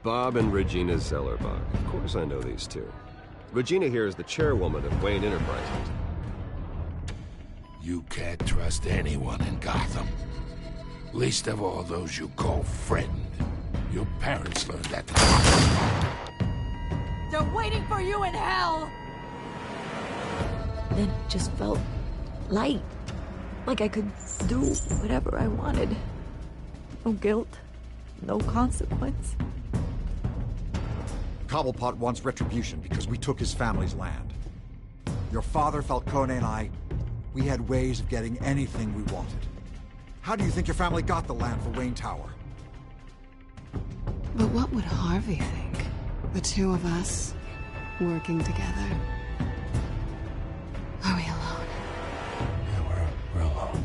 Bob and Regina Zellerbach. Of course I know these two. Regina here is the chairwoman of Wayne Enterprises. You can't trust anyone in Gotham. Least of all those you call friend. Your parents learned that. They're waiting for you in hell! Then it just felt light. Like I could do whatever I wanted. No guilt, no consequence. Cobblepot wants retribution because we took his family's land. Your father, Falcone, and I, we had ways of getting anything we wanted. How do you think your family got the land for Wayne Tower? But what would Harvey think? The two of us, working together. Are we alone? Yeah, we're alone.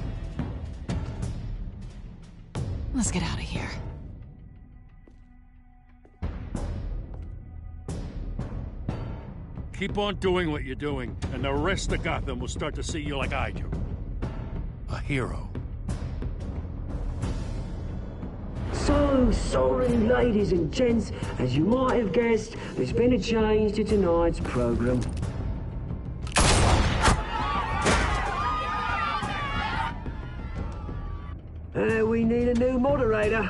Let's get out of here. Keep on doing what you're doing, and the rest of Gotham will start to see you like I do. A hero. So sorry, ladies and gents. As you might have guessed, there's been a change to tonight's program. We need a new moderator.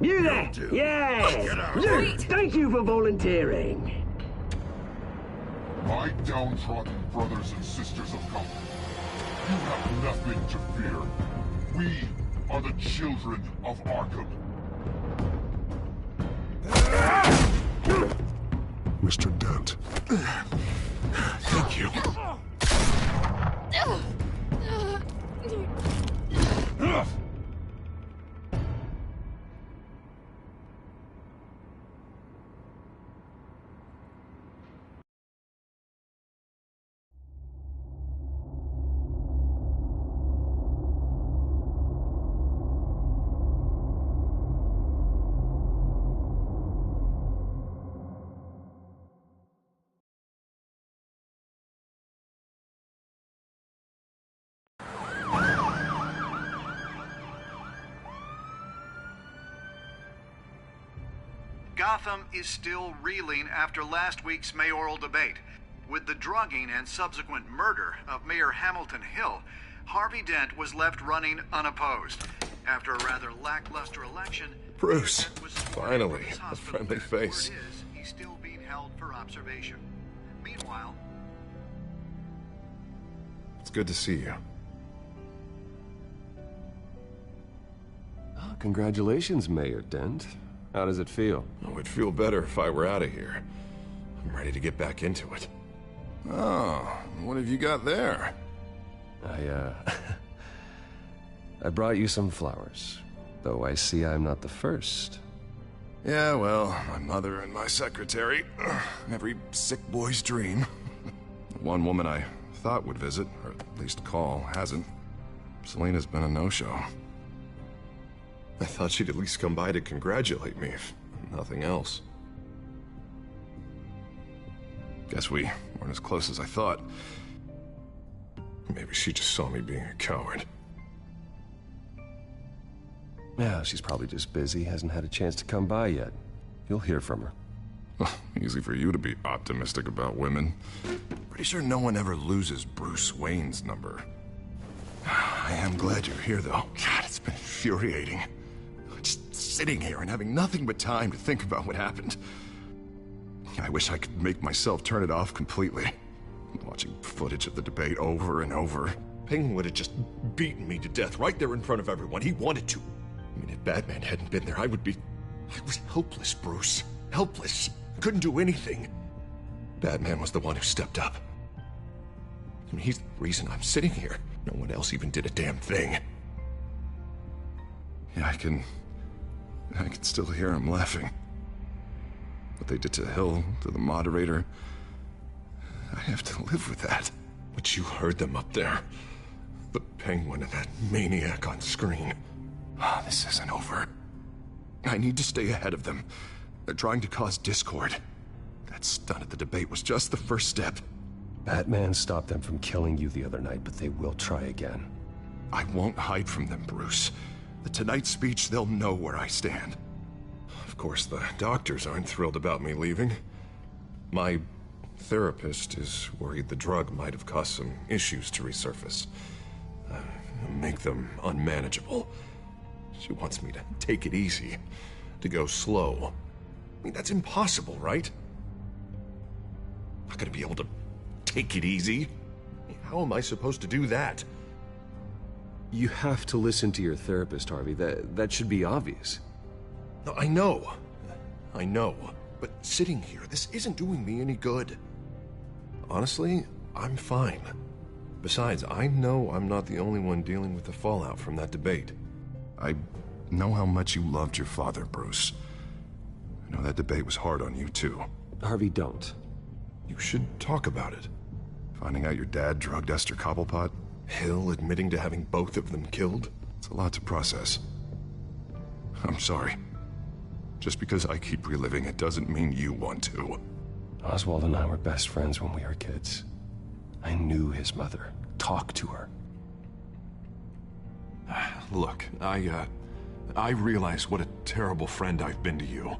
You there? Yeah! Luke, thank you for volunteering. My downtrodden brothers and sisters of Gotham, you have nothing to fear. We are the children of Arkham. Mr. Dent. Thank you. Gotham is still reeling after last week's mayoral debate. With the drugging and subsequent murder of Mayor Hamilton Hill, Harvey Dent was left running unopposed. After a rather lackluster election, Bruce, finally, a friendly face. He's still being held for observation. Meanwhile, It's good to see you. Oh, congratulations, Mayor Dent. How does it feel? Oh, it'd feel better if I were out of here. I'm ready to get back into it. Oh, what have you got there? I brought you some flowers. Though I see I'm not the first. Yeah, well, my mother and my secretary. Every sick boy's dream. One woman I thought would visit, or at least call, hasn't. Selena's been a no-show. I thought she'd at least come by to congratulate me, if nothing else. Guess we weren't as close as I thought. Maybe she just saw me being a coward. Yeah, she's probably just busy, hasn't had a chance to come by yet. You'll hear from her. Easy for you to be optimistic about women. Pretty sure no one ever loses Bruce Wayne's number. I am glad you're here, though. God, it's been infuriating. Just sitting here and having nothing but time to think about what happened. I wish I could make myself turn it off completely. Watching footage of the debate over and over. Penguin would have just beaten me to death right there in front of everyone. He wanted to. I mean, if Batman hadn't been there, I was helpless, Bruce. Helpless. Couldn't do anything. Batman was the one who stepped up. I mean, he's the reason I'm sitting here. No one else even did a damn thing. Yeah, I can still hear him laughing. What they did to Hill, to the moderator, I have to live with that. But you heard them up there. The Penguin and that maniac on screen. Ah, this isn't over. I need to stay ahead of them. They're trying to cause discord. That stunt at the debate was just the first step. Batman stopped them from killing you the other night, but they will try again. I won't hide from them, Bruce. The Tonight speech, they'll know where I stand. Of course, the doctors aren't thrilled about me leaving. My therapist is worried the drug might have caused some issues to resurface. Make them unmanageable. She wants me to take it easy, to go slow. I mean, that's impossible, right? I'm not gonna be able to take it easy. How am I supposed to do that? You have to listen to your therapist, Harvey. That should be obvious. No, I know. I know. But sitting here, this isn't doing me any good. Honestly, I'm fine. Besides, I know I'm not the only one dealing with the fallout from that debate. I know how much you loved your father, Bruce. I know that debate was hard on you, too. Harvey, don't. You should talk about it. Finding out your dad drugged Esther Cobblepot, Hill admitting to having both of them killed. It's a lot to process. I'm sorry. Just because I keep reliving it doesn't mean you want to. Oswald and I were best friends when we were kids. I knew his mother. Talked to her. Look, I realize what a terrible friend I've been to you.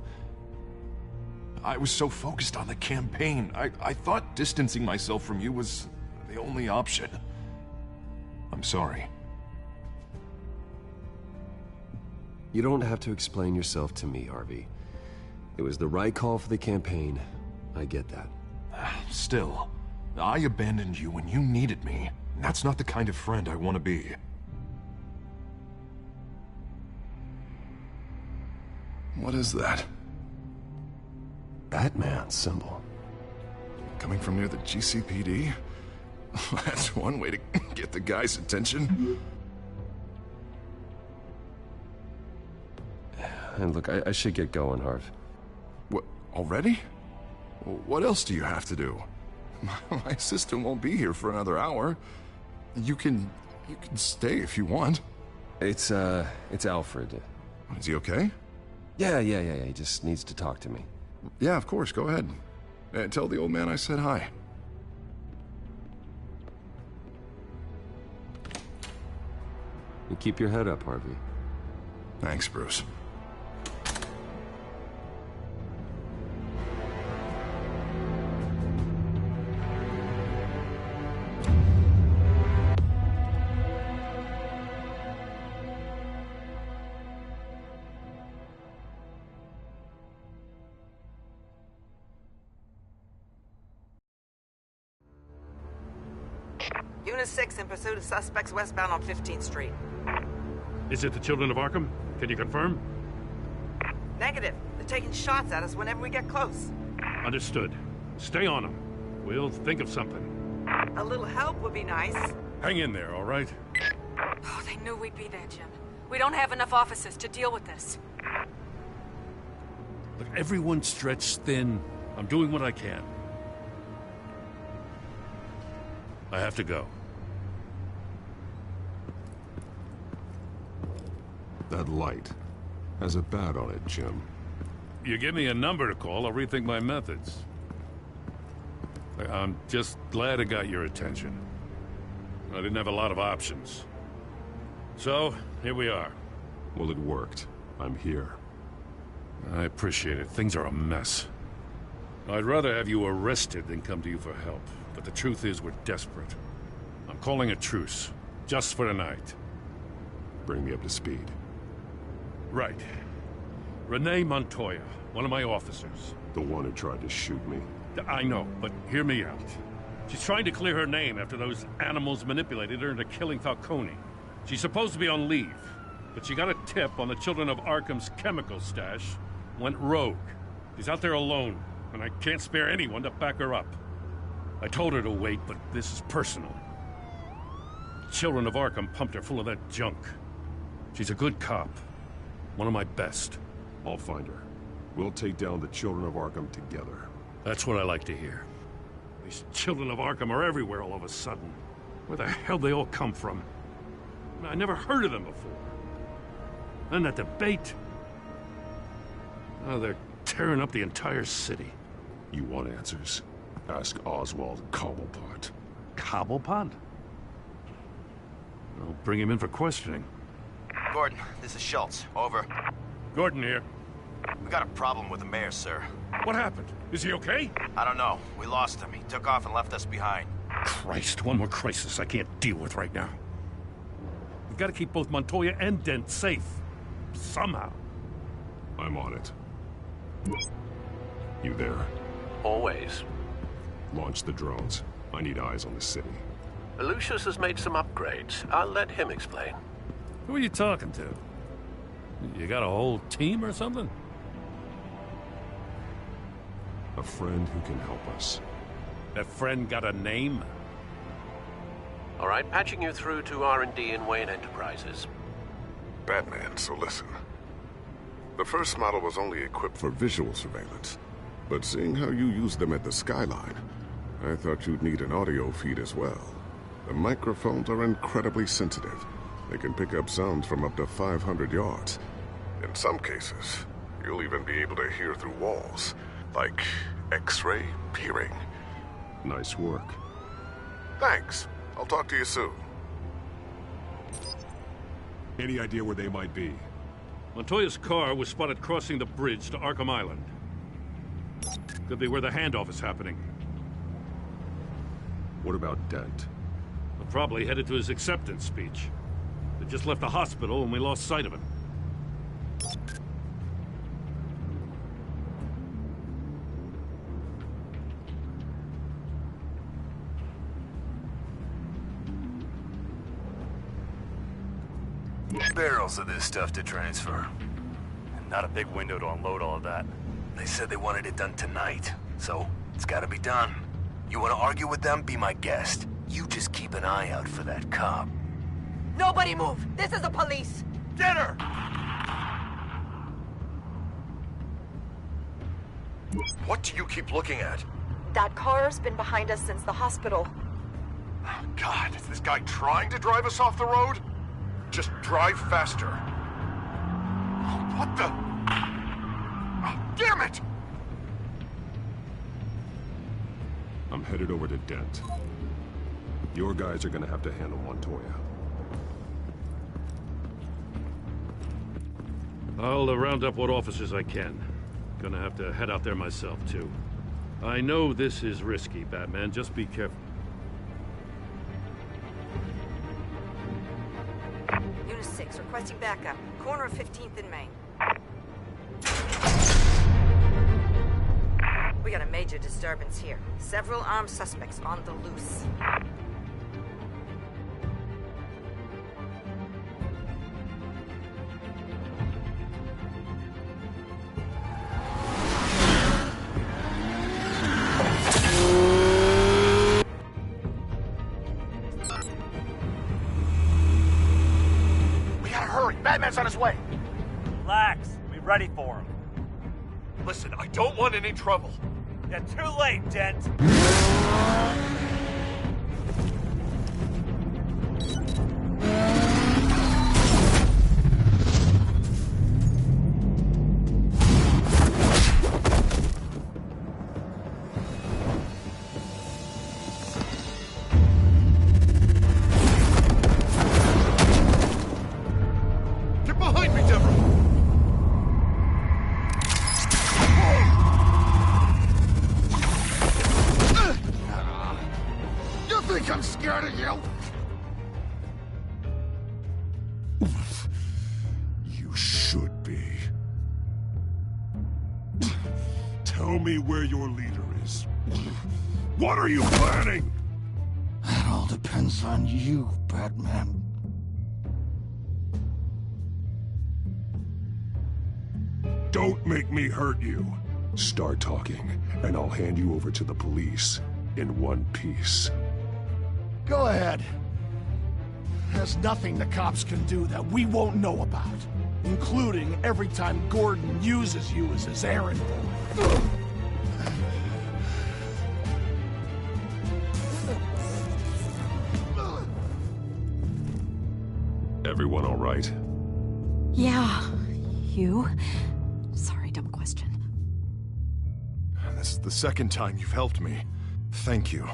I was so focused on the campaign. I thought distancing myself from you was the only option. I'm sorry. You don't have to explain yourself to me, Harvey. It was the right call for the campaign. I get that. Still, I abandoned you when you needed me. That's not the kind of friend I want to be. What is that? Batman symbol. Coming from near the GCPD? That's one way to get the guy's attention. And look, I should get going, Harv. What, already? What else do you have to do? My assistant won't be here for another hour. You can stay if you want. It's Alfred. Is he okay? Yeah, he just needs to talk to me. Yeah, of course, go ahead. Tell the old man I said hi. You keep your head up, Harvey. Thanks, Bruce. Unit 6 in pursuit of suspects westbound on 15th Street. Is it the Children of Arkham? Can you confirm? Negative. They're taking shots at us whenever we get close. Understood. Stay on them. We'll think of something. A little help would be nice. Hang in there, all right? Oh, they knew we'd be there, Jim. We don't have enough officers to deal with this. Look, everyone's stretched thin. I'm doing what I can. I have to go. That light has a bat on it, Jim. You give me a number to call, I'll rethink my methods. I'm just glad it got your attention. I didn't have a lot of options. So, here we are. Well, it worked. I'm here. I appreciate it. Things are a mess. I'd rather have you arrested than come to you for help. But the truth is, we're desperate. I'm calling a truce. Just for tonight. Bring me up to speed. Right. Renee Montoya, one of my officers. The one who tried to shoot me. I know, but hear me out. She's trying to clear her name after those animals manipulated her into killing Falcone. She's supposed to be on leave, but she got a tip on the Children of Arkham's chemical stash, went rogue. She's out there alone, and I can't spare anyone to back her up. I told her to wait, but this is personal. Children of Arkham pumped her full of that junk. She's a good cop. One of my best. I'll find her. We'll take down the Children of Arkham together. That's what I like to hear. These Children of Arkham are everywhere all of a sudden. Where the hell they all come from? I never heard of them before. Then that debate. Oh, they're tearing up the entire city. You want answers? Ask Oswald Cobblepot. Cobblepot? I'll bring him in for questioning. Gordon, this is Schultz. Over. Gordon here. We got a problem with the mayor, sir. What happened? Is he okay? I don't know. We lost him. He took off and left us behind. Christ, one more crisis I can't deal with right now. We've got to keep both Montoya and Dent safe. Somehow. I'm on it. You there? Always. Launch the drones. I need eyes on the city. Lucius has made some upgrades. I'll let him explain. Who are you talking to? You got a whole team or something? A friend who can help us. That friend got a name? All right, patching you through to R&D in Wayne Enterprises. Batman, so listen. The first model was only equipped for visual surveillance. But seeing how you use them at the Skyline, I thought you'd need an audio feed as well. The microphones are incredibly sensitive. They can pick up sounds from up to 500 yards. In some cases, you'll even be able to hear through walls, like X-ray peering. Nice work. Thanks. I'll talk to you soon. Any idea where they might be? Montoya's car was spotted crossing the bridge to Arkham Island. Could be where the handoff is happening. What about Dent? We're probably headed to his acceptance speech. They just left the hospital and we lost sight of him. Barrels of this stuff to transfer. And not a big window to unload all of that. They said they wanted it done tonight, so it's gotta be done. You wanna argue with them? Be my guest. You just keep an eye out for that cop. Nobody move! This is the police! Get her! What do you keep looking at? That car's been behind us since the hospital. Oh, God, is this guy trying to drive us off the road? Just drive faster. Oh, what the? Oh, damn it! I'm headed over to Dent. Your guys are gonna have to handle Montoya. I'll round up what officers I can. Gonna have to head out there myself, too. I know this is risky, Batman. Just be careful. Unit 6, requesting backup. Corner of 15th and Main. We got a major disturbance here. Several armed suspects on the loose. Batman's on his way. Relax. Be ready for him. Listen, I don't want any trouble. You're too late, Dent. I'm scared of you! You should be. Tell me where your leader is. What are you planning? That all depends on you, Batman. Don't make me hurt you. Start talking, and I'll hand you over to the police in one piece. Go ahead. There's nothing the cops can do that we won't know about. Including every time Gordon uses you as his errand boy. Everyone all right? Yeah. You? Sorry, dumb question. This is the second time you've helped me. Thank you.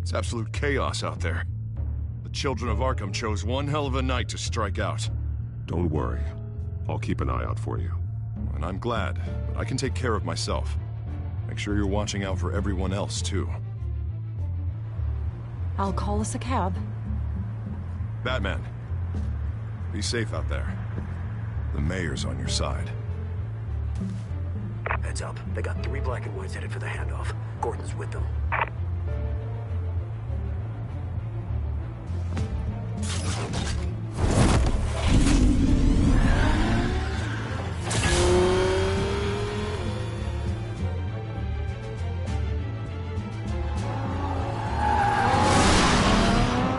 It's absolute chaos out there. The children of Arkham chose one hell of a night to strike out. Don't worry. I'll keep an eye out for you. and I'm glad, but I can take care of myself. Make sure you're watching out for everyone else, too. I'll call us a cab. Batman, be safe out there. The mayor's on your side. Heads up. They got 3 black and whites headed for the handoff. Gordon's with them.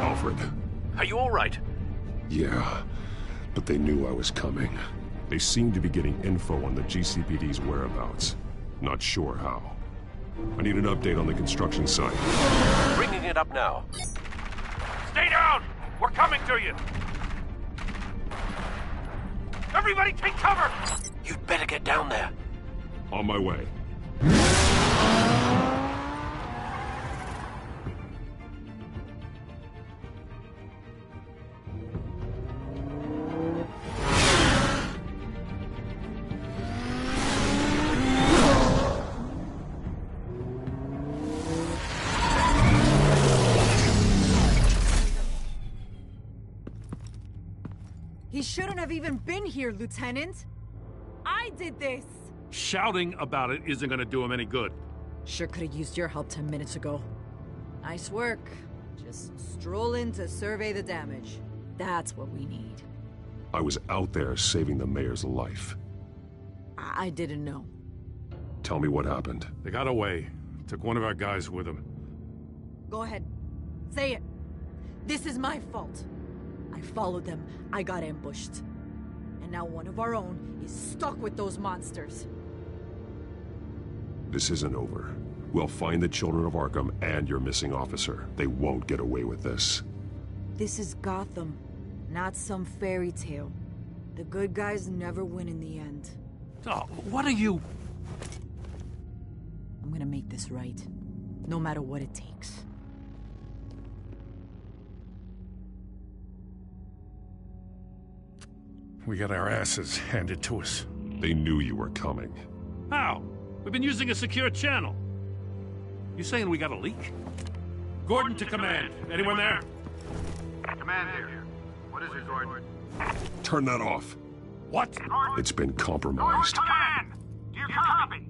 Alfred. Are you all right? Yeah, but they knew I was coming. They seem to be getting info on the GCPD's whereabouts. Not sure how. I need an update on the construction site. Bringing it up now. Stay down! We're coming to you! Everybody take cover! You'd better get down there. On my way. He shouldn't have even been here, Lieutenant. I did this. Shouting about it isn't gonna do him any good. Sure could have used your help 10 minutes ago. Nice work. Just stroll in to survey the damage. That's what we need. I was out there saving the mayor's life. I didn't know. Tell me what happened. They got away. Took one of our guys with them. Go ahead. Say it. This is my fault. I followed them, I got ambushed. And now one of our own is stuck with those monsters. This isn't over. We'll find the children of Arkham and your missing officer. They won't get away with this. This is Gotham, not some fairy tale. The good guys never win in the end. Oh, what are you... I'm gonna make this right, no matter what it takes. We got our asses handed to us. They knew you were coming. How? We've been using a secure channel. You saying we got a leak? Gordon to command. Anyone there? Command here. What is it, Gordon? Turn that off. What? It's been compromised. Command! Do you copy?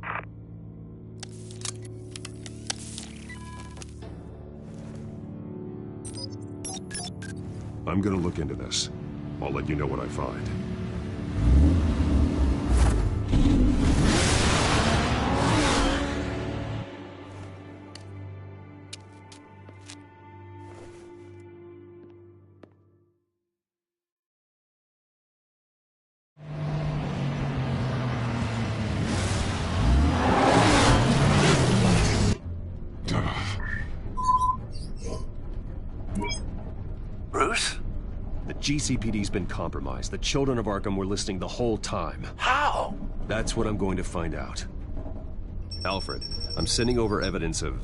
I'm gonna look into this. I'll let you know what I find. Bruce? The GCPD's been compromised. The children of Arkham were listening the whole time. How? That's what I'm going to find out. Alfred, I'm sending over evidence of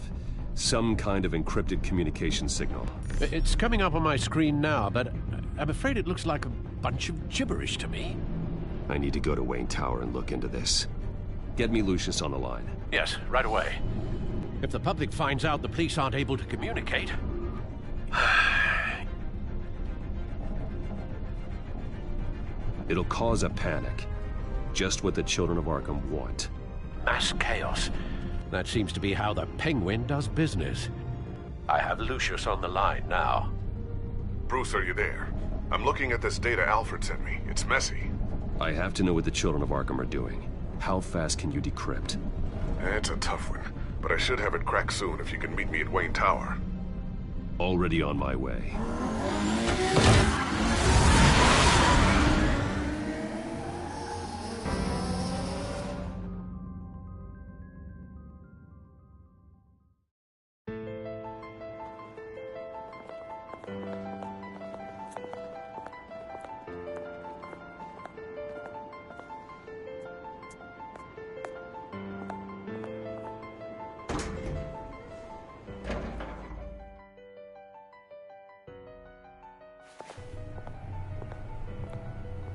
some kind of encrypted communication signal. It's coming up on my screen now, but I'm afraid it looks like a bunch of gibberish to me. I need to go to Wayne Tower and look into this. Get me Lucius on the line. Yes, right away. If the public finds out the police aren't able to communicate... It'll cause a panic. Just what the children of Arkham want. Mass chaos. That seems to be how the Penguin does business. I have Lucius on the line now. Bruce, are you there? I'm looking at this data Alfred sent me. It's messy. I have to know what the children of Arkham are doing. How fast can you decrypt? It's a tough one, but I should have it cracked soon if you can meet me at Wayne Tower. Already on my way.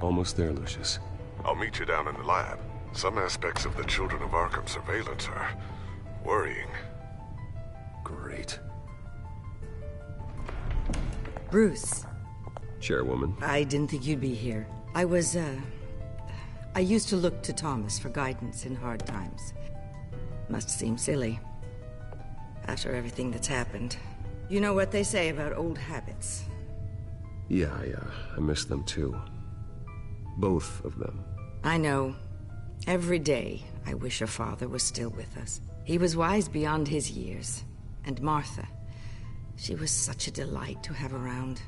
Almost there, Lucius. I'll meet you down in the lab. Some aspects of the Children of Arkham surveillance are worrying. Great. Bruce. Chairwoman. I didn't think you'd be here. I used to look to Thomas for guidance in hard times. Must seem silly. After everything that's happened. You know what they say about old habits. Yeah, I miss them too. Both of them. I know. Every day, I wish your father was still with us. He was wise beyond his years. And Martha, she was such a delight to have around.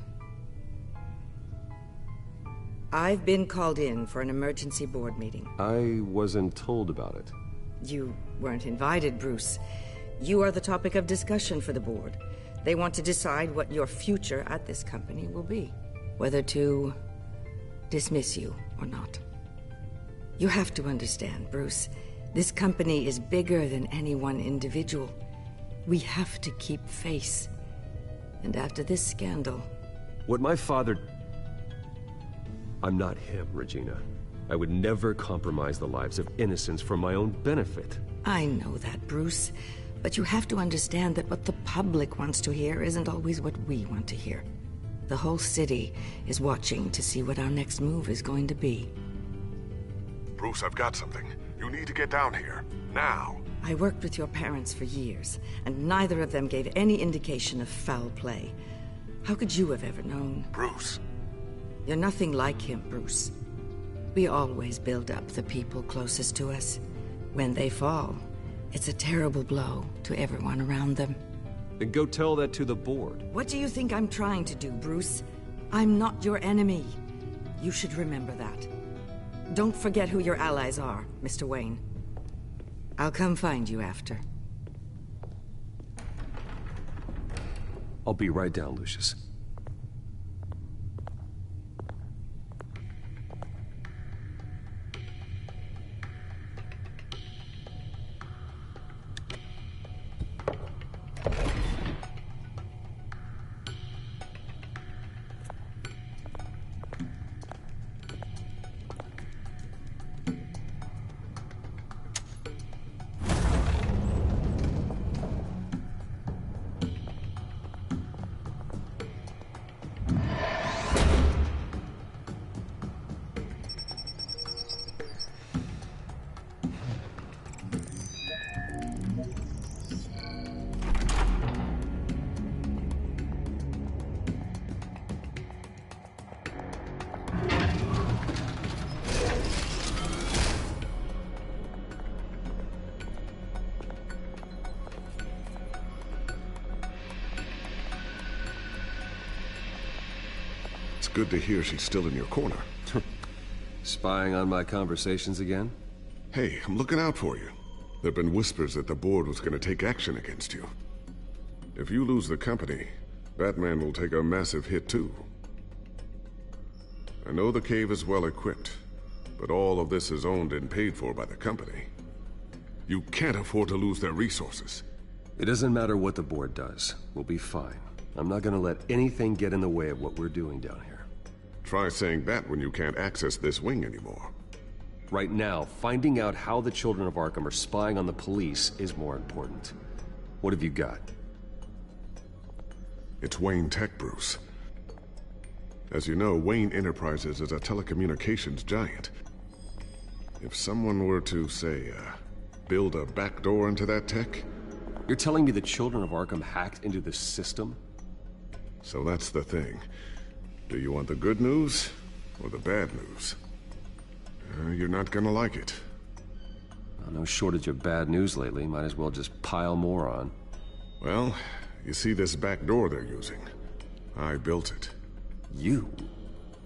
I've been called in for an emergency board meeting. I wasn't told about it. You weren't invited, Bruce. You are the topic of discussion for the board. They want to decide what your future at this company will be. Whether to dismiss you or not. You have to understand, Bruce. This company is bigger than any one individual. We have to keep face. And after this scandal... What my father... I'm not him, Regina. I would never compromise the lives of innocents for my own benefit. I know that, Bruce. But you have to understand that what the public wants to hear isn't always what we want to hear. The whole city is watching to see what our next move is going to be. Bruce, I've got something. You need to get down here. Now. I worked with your parents for years, and neither of them gave any indication of foul play. How could you have ever known? Bruce. You're nothing like him, Bruce. We always build up the people closest to us. When they fall, it's a terrible blow to everyone around them. Then go tell that to the board. What do you think I'm trying to do, Bruce? I'm not your enemy. You should remember that. Don't forget who your allies are, Mr. Wayne. I'll come find you after. I'll be right down, Lucius. Good to hear she's still in your corner. Spying on my conversations again? Hey, I'm looking out for you. There've been whispers that the board was going to take action against you. If you lose the company, Batman will take a massive hit too. I know the cave is well equipped, but all of this is owned and paid for by the company. You can't afford to lose their resources. It doesn't matter what the board does. We'll be fine. I'm not gonna let anything get in the way of what we're doing down here. Try saying that when you can't access this wing anymore. Right now, finding out how the Children of Arkham are spying on the police is more important. What have you got? It's Wayne Tech, Bruce. As you know, Wayne Enterprises is a telecommunications giant. If someone were to, say, build a backdoor into that tech... You're telling me the Children of Arkham hacked into this system? So that's the thing. Do you want the good news or the bad news? You're not gonna like it. Well, no shortage of bad news lately. Might as well just pile more on. Well, you see this back door they're using? I built it. You?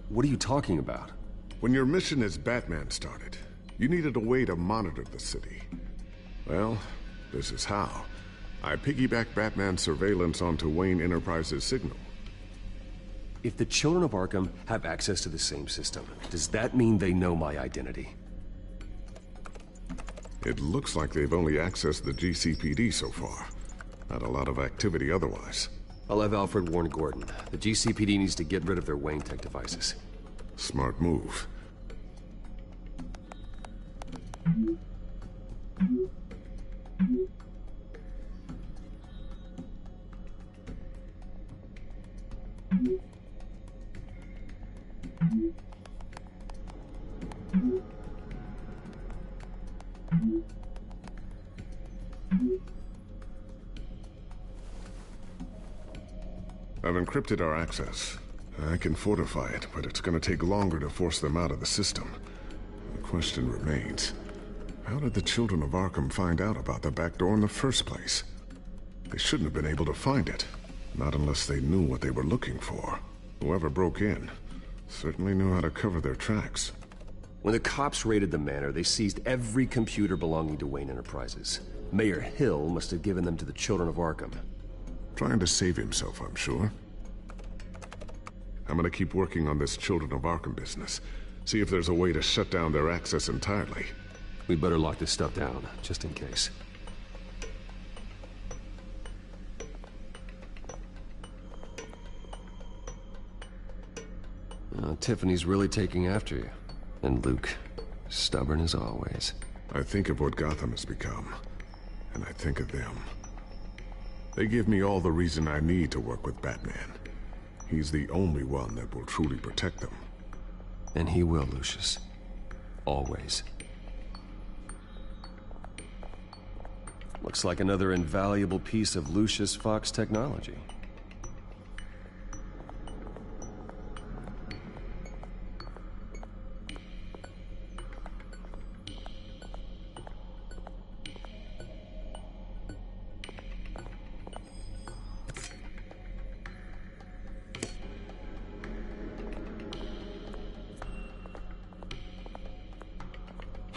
What are you talking about? When your mission as Batman started, you needed a way to monitor the city. Well, this is how. I piggybacked Batman's surveillance onto Wayne Enterprises' signal. If the Children of Arkham have access to the same system, does that mean they know my identity? It looks like they've only accessed the GCPD so far. Not a lot of activity otherwise. I'll have Alfred warn Gordon. The GCPD needs to get rid of their Wayne Tech devices. Smart move. I've encrypted our access. I can fortify it, but it's gonna take longer to force them out of the system. The question remains, how did the children of Arkham find out about the back door in the first place? They shouldn't have been able to find it. Not unless they knew what they were looking for. Whoever broke in certainly knew how to cover their tracks. When the cops raided the manor, they seized every computer belonging to Wayne Enterprises. Mayor Hill must have given them to the children of Arkham. Trying to save himself, I'm sure. I'm gonna keep working on this Children of Arkham business. See if there's a way to shut down their access entirely. We better lock this stuff down, just in case. Tiffany's really taking after you. And Luke, stubborn as always. I think of what Gotham has become, and I think of them. They give me all the reason I need to work with Batman. He's the only one that will truly protect them. And he will, Lucius. Always. Looks like another invaluable piece of Lucius Fox technology.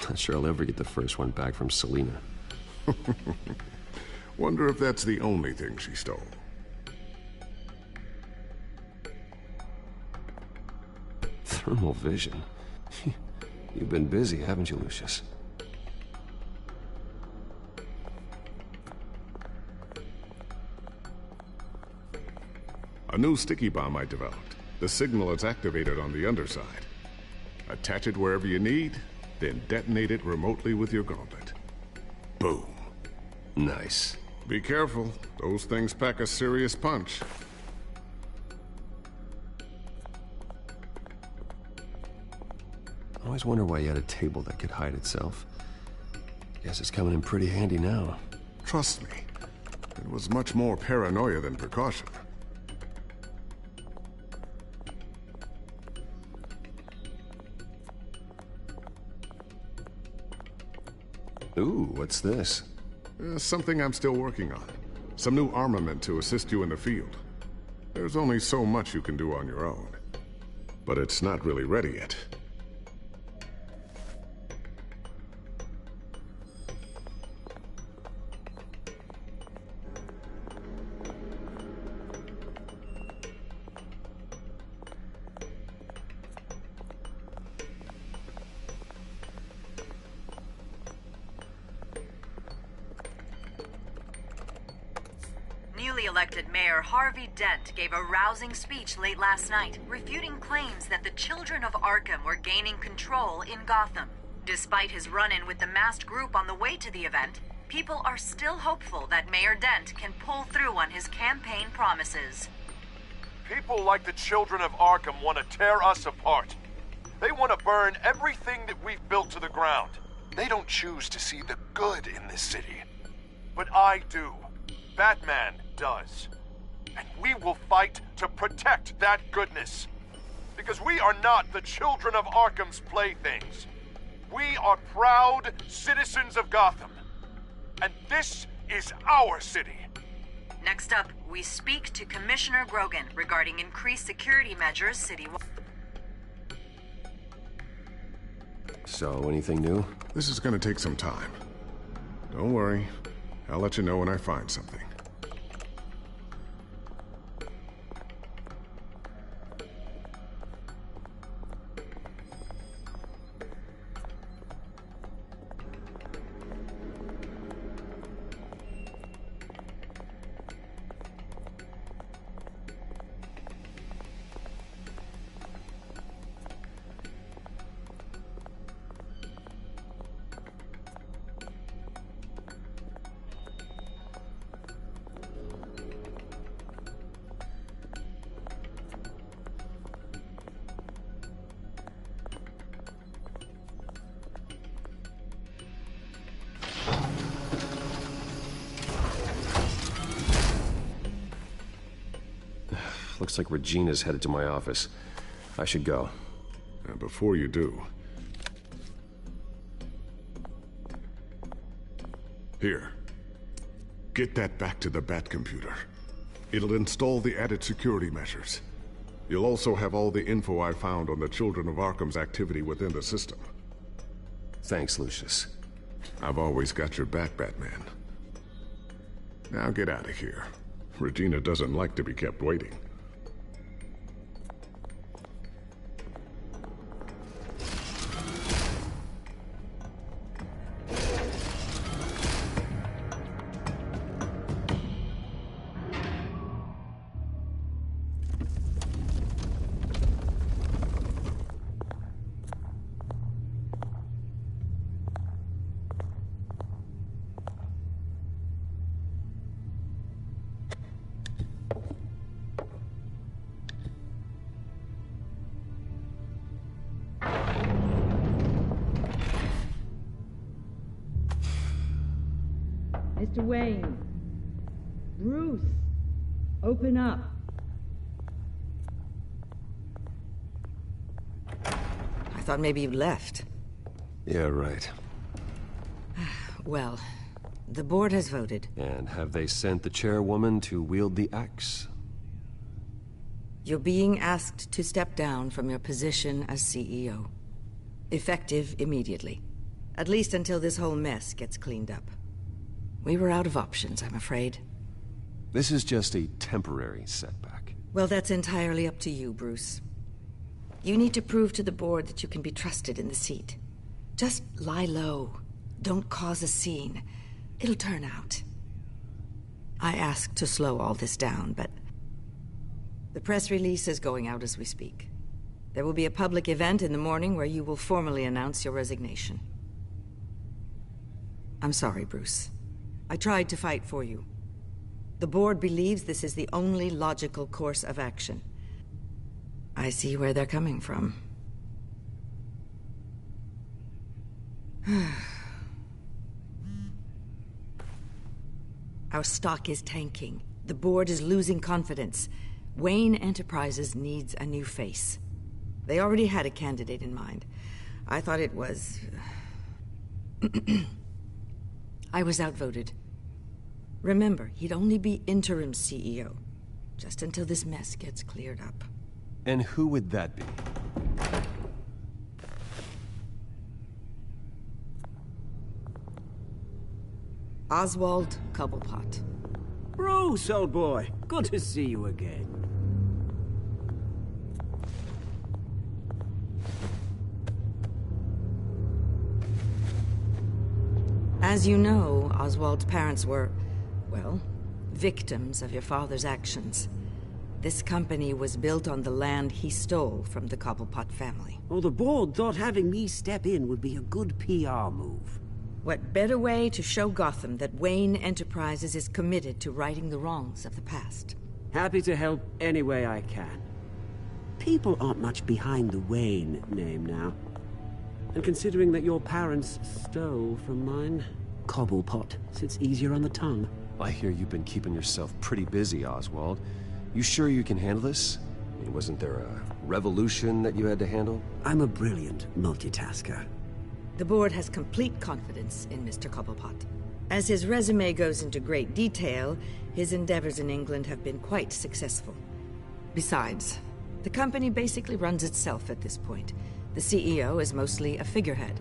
Not sure I'll ever get the first one back from Selina. Wonder if that's the only thing she stole. Thermal vision? You've been busy, haven't you, Lucius? A new sticky bomb I developed. The signal is activated on the underside. Attach it wherever you need, then detonate it remotely with your gauntlet. Boom. Nice. Be careful. Those things pack a serious punch. I always wonder why you had a table that could hide itself. Guess it's coming in pretty handy now. Trust me, it was much more paranoia than precaution. Ooh, what's this? Something I'm still working on. Some new armament to assist you in the field. There's only so much you can do on your own. But it's not really ready yet. Newly elected Mayor Harvey Dent gave a rousing speech late last night, refuting claims that the children of Arkham were gaining control in Gotham. Despite his run-in with the masked group on the way to the event, people are still hopeful that Mayor Dent can pull through on his campaign promises. People like the children of Arkham want to tear us apart. They want to burn everything that we've built to the ground. They don't choose to see the good in this city. But I do. Batman does. And we will fight to protect that goodness. Because we are not the children of Arkham's playthings. We are proud citizens of Gotham. And this is our city. Next up, we speak to Commissioner Grogan regarding increased security measures citywide. So, anything new? This is gonna take some time. Don't worry. I'll let you know when I find something. Looks like Regina's headed to my office. I should go. And before you do... Here. Get that back to the Bat computer. It'll install the added security measures. You'll also have all the info I found on the Children of Arkham's activity within the system. Thanks, Lucius. I've always got your back, Batman. Now get out of here. Regina doesn't like to be kept waiting. Mr. Wayne. Bruce. Open up. I thought maybe you left. Yeah, right. Well, the board has voted. And have they sent the chairwoman to wield the axe? You're being asked to step down from your position as CEO. Effective immediately. At least until this whole mess gets cleaned up. We were out of options, I'm afraid. This is just a temporary setback. Well, that's entirely up to you, Bruce. You need to prove to the board that you can be trusted in the seat. Just lie low. Don't cause a scene. It'll turn out. I asked to slow all this down, but... the press release is going out as we speak. There will be a public event in the morning where you will formally announce your resignation. I'm sorry, Bruce. I tried to fight for you. The board believes this is the only logical course of action. I see where they're coming from. Our stock is tanking. The board is losing confidence. Wayne Enterprises needs a new face. They already had a candidate in mind. I thought it was... I was outvoted. Remember, he'd only be interim CEO, just until this mess gets cleared up. And who would that be? Oswald Cobblepot. Bruce, old boy. Good to see you again. As you know, Oswald's parents were, well, victims of your father's actions. This company was built on the land he stole from the Cobblepot family. Well, the board thought having me step in would be a good PR move. What better way to show Gotham that Wayne Enterprises is committed to righting the wrongs of the past? Happy to help any way I can. People aren't much behind the Wayne name now. And considering that your parents stole from mine, Cobblepot sits easier on the tongue. I hear you've been keeping yourself pretty busy, Oswald. You sure you can handle this? I mean, wasn't there a revolution that you had to handle? I'm a brilliant multitasker. The board has complete confidence in Mr. Cobblepot. As his resume goes into great detail, his endeavors in England have been quite successful. Besides, the company basically runs itself at this point. The CEO is mostly a figurehead.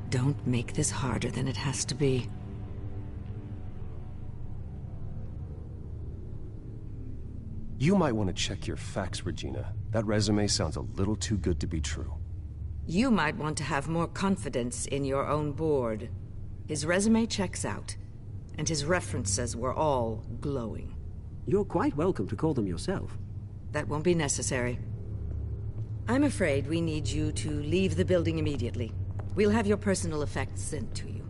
Don't make this harder than it has to be. You might want to check your facts, Regina. That resume sounds a little too good to be true. You might want to have more confidence in your own board. His resume checks out, and his references were all glowing. You're quite welcome to call them yourself. That won't be necessary. I'm afraid we need you to leave the building immediately. We'll have your personal effects sent to you.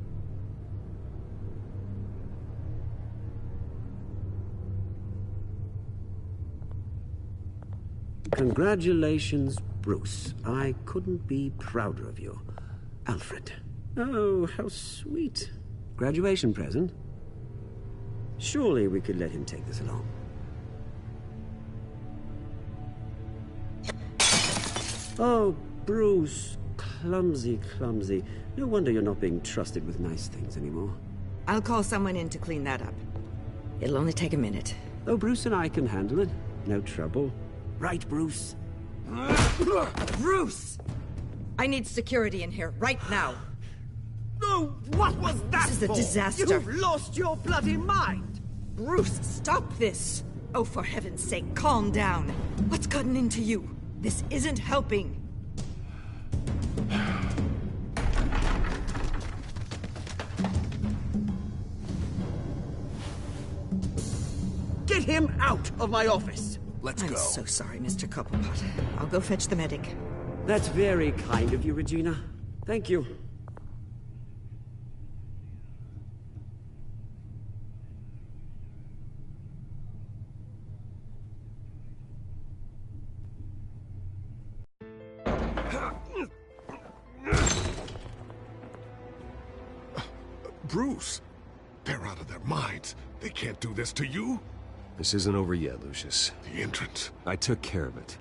Congratulations, Bruce. I couldn't be prouder of you. Alfred. Oh, how sweet. Graduation present? Surely we could let him take this along. Oh, Bruce. Clumsy, clumsy. No wonder you're not being trusted with nice things anymore. I'll call someone in to clean that up. It'll only take a minute. Oh, Bruce and I can handle it. No trouble. Right, Bruce? Bruce! I need security in here, right now. No, what was that This is a for? disaster. You've lost your bloody mind! Bruce, stop this! Oh, for heaven's sake, calm down. What's gotten into you? This isn't helping. Get him out of my office! Let's I'm go. so sorry, Mr. Cobblepot. I'll go fetch the medic. That's very kind of you, Regina. Thank you. Bruce, they're out of their minds. They can't do this to you. This isn't over yet, Lucius. The entrance. I took care of it.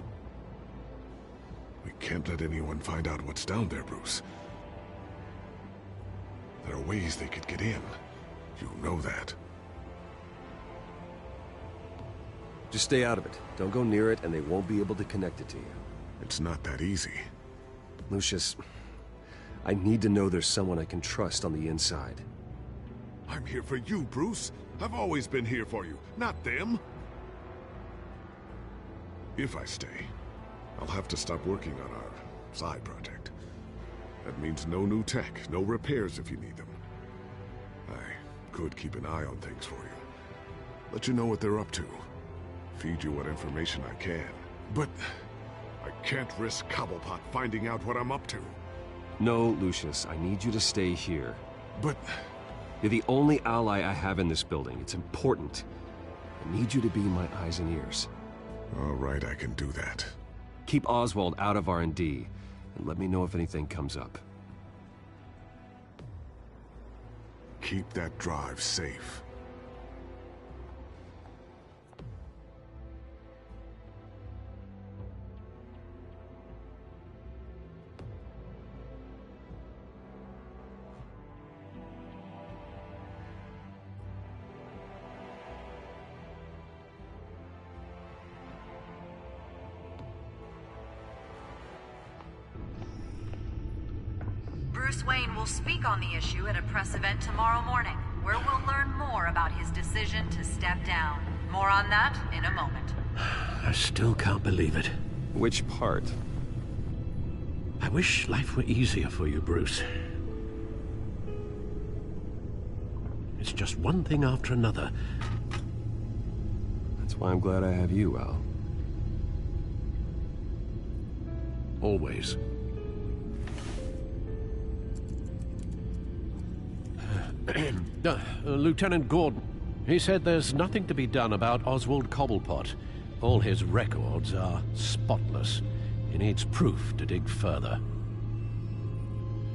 We can't let anyone find out what's down there, Bruce. There are ways they could get in. You know that. Just stay out of it. Don't go near it, and they won't be able to connect it to you. It's not that easy. Lucius, I need to know there's someone I can trust on the inside. I'm here for you, Bruce. I've always been here for you, not them. If I stay, I'll have to stop working on our side project. That means no new tech, no repairs if you need them. I could keep an eye on things for you. Let you know what they're up to. Feed you what information I can. But I can't risk Cobblepot finding out what I'm up to. No, Lucius, I need you to stay here. But you're the only ally I have in this building. It's important. I need you to be my eyes and ears. All right, I can do that. Keep Oswald out of R&D, and let me know if anything comes up. Keep that drive safe. Bruce Wayne will speak on the issue at a press event tomorrow morning, where we'll learn more about his decision to step down. More on that in a moment. I still can't believe it. Which part? I wish life were easier for you, Bruce. It's just one thing after another. That's why I'm glad I have you, Al. Always. Lieutenant Gordon, he said there's nothing to be done about Oswald Cobblepot. All his records are spotless. He needs proof to dig further.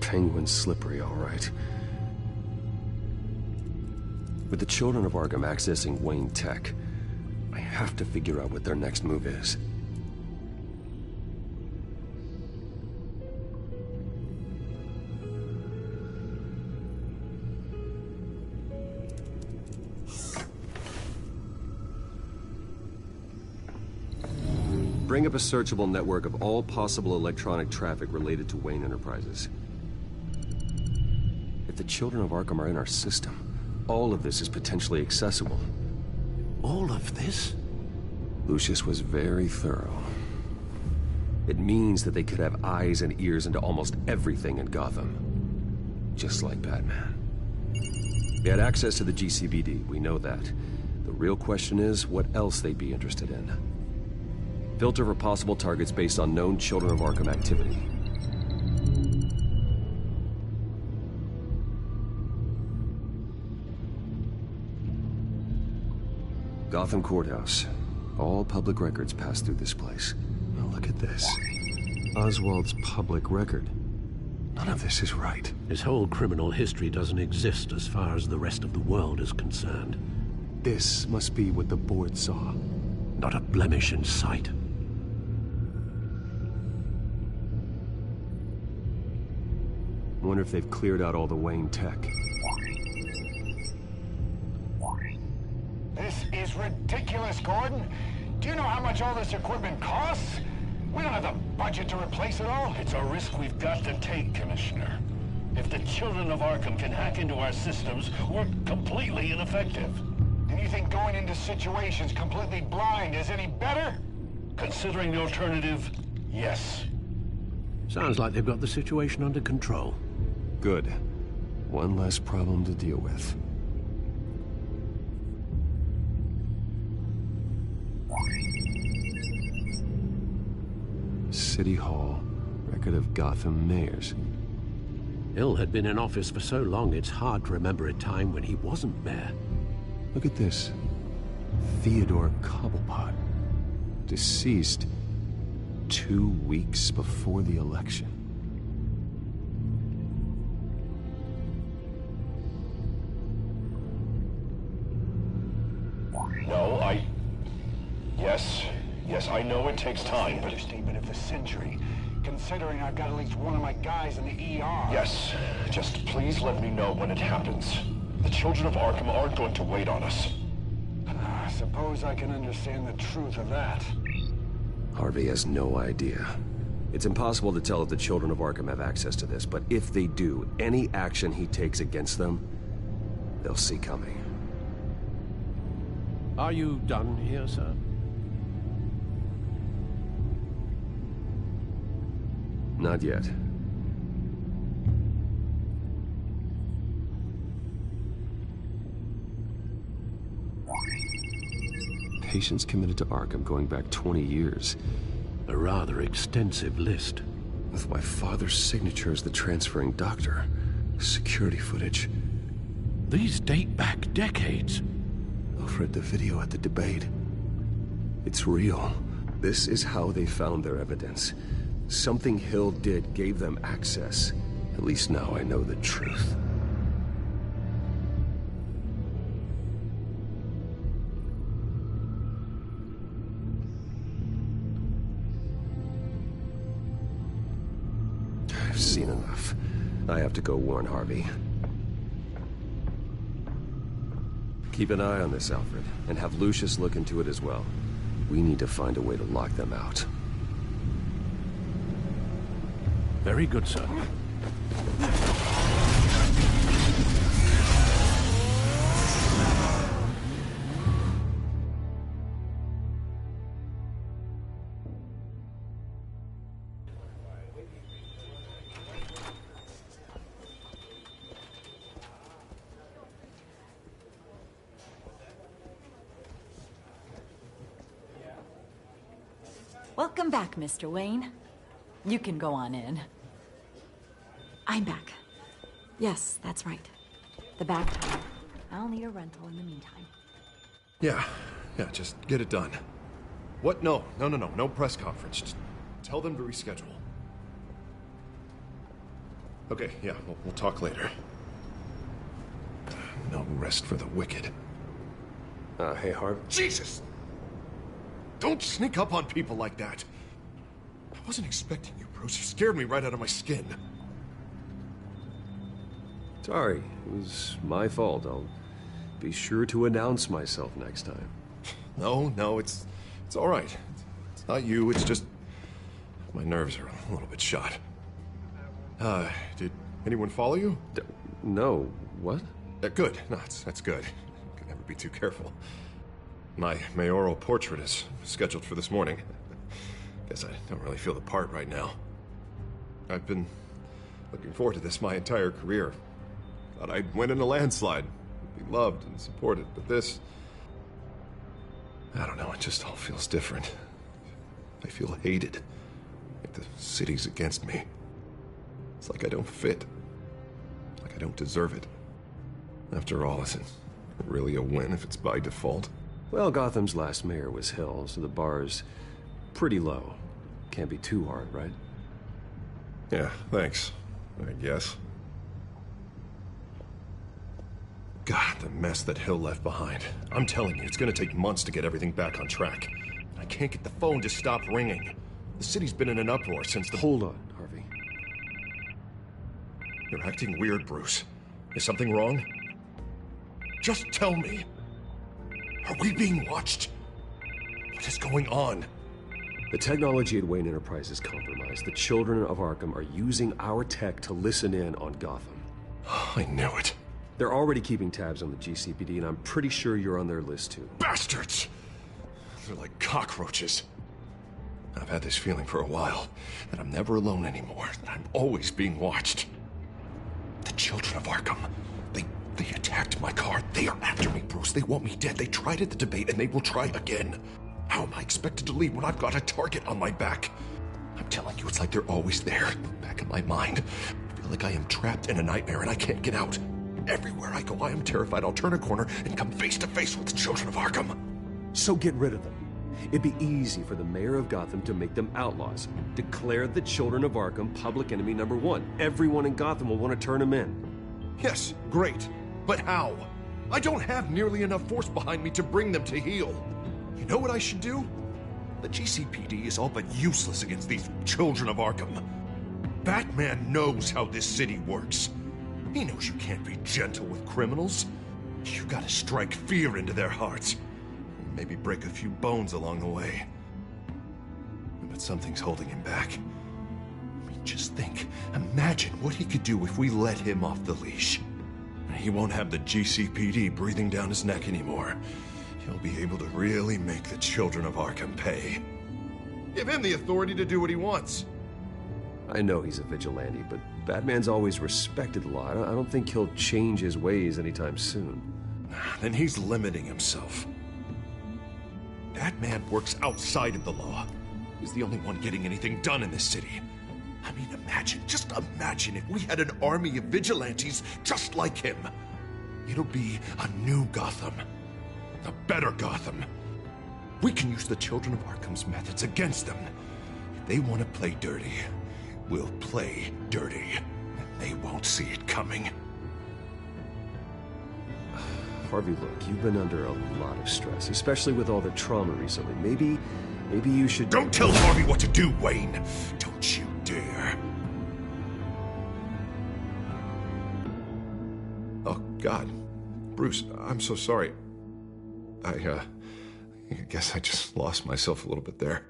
Penguin's slippery, all right. With the children of Arkham accessing Wayne Tech, I have to figure out what their next move is. Bring up a searchable network of all possible electronic traffic related to Wayne Enterprises. If the children of Arkham are in our system, all of this is potentially accessible. All of this? Lucius was very thorough. It means that they could have eyes and ears into almost everything in Gotham. Just like Batman. They had access to the GCPD, we know that. The real question is, what else they'd be interested in. Filter for possible targets based on known Children of Arkham activity. Gotham Courthouse. All public records pass through this place. Now look at this. Oswald's public record. None of this is right. His whole criminal history doesn't exist as far as the rest of the world is concerned. This must be what the board saw. Not a blemish in sight. Wonder if they've cleared out all the Wayne tech. This is ridiculous, Gordon. Do you know how much all this equipment costs? We don't have the budget to replace it all. It's a risk we've got to take, Commissioner. If the children of Arkham can hack into our systems, we're completely ineffective. And you think going into situations completely blind is any better? Considering the alternative, yes. Sounds like they've got the situation under control. Good. One less problem to deal with. City Hall. Record of Gotham mayors. Hill had been in office for so long, it's hard to remember a time when he wasn't mayor. Look at this. Theodore Cobblepot. Deceased 2 weeks before the election. No, Yes, I know it takes time, but... Understatement of the century, considering I've got at least one of my guys in the ER. Yes, just please let me know when it happens. The children of Arkham aren't going to wait on us. I suppose I can understand the truth of that. Harvey has no idea. It's impossible to tell if the children of Arkham have access to this, but if they do, any action he takes against them, they'll see coming. Are you done here, sir? Not yet. Patients committed to Arkham going back 20 years. A rather extensive list. With my father's signature as the transferring doctor. Security footage. These date back decades. I've read the video at the debate. It's real. This is how they found their evidence. Something Hill did gave them access. At least now I know the truth. I've seen enough. I have to go warn Harvey. Keep an eye on this, Alfred, and have Lucius look into it as well. We need to find a way to lock them out. Very good, sir. Welcome back, Mr. Wayne. You can go on in. I'm back. Yes, that's right. The back time. I'll need a rental in the meantime. Yeah, just get it done. What? No press conference. Just tell them to reschedule. Okay, yeah, we'll talk later. No rest for the wicked. Hey, Harv. Jesus! Don't sneak up on people like that. I wasn't expecting you, Bruce. You scared me right out of my skin. Sorry, it was my fault. I'll be sure to announce myself next time. No, it's all right. It's not you, it's just... my nerves are a little bit shot. Did anyone follow you? No. What? Good. No, that's good. Can never be too careful. My mayoral portrait is scheduled for this morning. Guess I don't really feel the part right now. I've been looking forward to this my entire career. Thought I'd win in a landslide, be loved and supported, but this... I don't know, it just all feels different. I feel hated. Like the city's against me. It's like I don't fit. Like I don't deserve it. After all, is it really a win if it's by default? Well, Gotham's last mayor was Hill, so the bar's pretty low. Can't be too hard, right? Yeah, thanks. I guess. God, the mess that Hill left behind. I'm telling you, it's gonna take months to get everything back on track. I can't get the phone to stop ringing. The city's been in an uproar since the... Hold on, Harvey. You're acting weird, Bruce. Is something wrong? Just tell me. Are we being watched? What is going on? The technology at Wayne Enterprise is compromised. The children of Arkham are using our tech to listen in on Gotham. I knew it. They're already keeping tabs on the GCPD, and I'm pretty sure you're on their list too. Bastards! They're like cockroaches. I've had this feeling for a while, that I'm never alone anymore, that I'm always being watched. The children of Arkham, they attacked my car. They are after me, Bruce. They want me dead. They tried at the debate, and they will try again. How am I expected to leave when I've got a target on my back? I'm telling you, it's like they're always there, back in my mind. I feel like I am trapped in a nightmare and I can't get out. Everywhere I go, I am terrified I'll turn a corner and come face to face with the children of Arkham. So get rid of them. It'd be easy for the mayor of Gotham to make them outlaws. Declare the children of Arkham public enemy number 1. Everyone in Gotham will want to turn them in. Yes, great. But how? I don't have nearly enough force behind me to bring them to heel. You know what I should do? The GCPD is all but useless against these children of Arkham. Batman knows how this city works. He knows you can't be gentle with criminals. You gotta strike fear into their hearts. Maybe break a few bones along the way. But something's holding him back. I mean, just think. Imagine what he could do if we let him off the leash. He won't have the GCPD breathing down his neck anymore. He'll be able to really make the children of Arkham pay. Give him the authority to do what he wants. I know he's a vigilante, but Batman's always respected law. I don't think he'll change his ways anytime soon. Then he's limiting himself. Batman works outside of the law. He's the only one getting anything done in this city. I mean, just imagine if we had an army of vigilantes just like him. It'll be a new Gotham. A better Gotham. We can use the children of Arkham's methods against them. If they want to play dirty, we'll play dirty. And they won't see it coming. Harvey, look, you've been under a lot of stress, especially with all the trauma recently. Maybe you should... Don't tell Harvey what to do, Wayne! Don't you dare! Oh, God. Bruce, I'm so sorry. I guess I just lost myself a little bit there.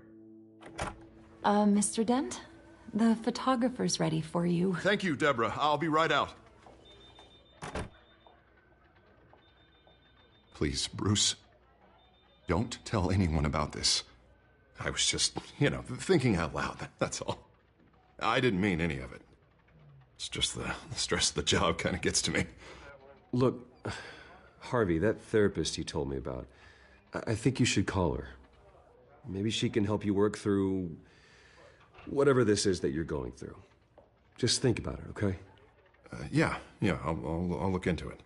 Mr. Dent? The photographer's ready for you. Thank you, Deborah. I'll be right out. Please, Bruce. Don't tell anyone about this. I was just, thinking out loud, that's all. I didn't mean any of it. It's just the stress of the job kind of gets to me. Look, Harvey, that therapist you told me about, I think you should call her. Maybe she can help you work through whatever this is that you're going through. Just think about it, okay? Yeah, I'll look into it.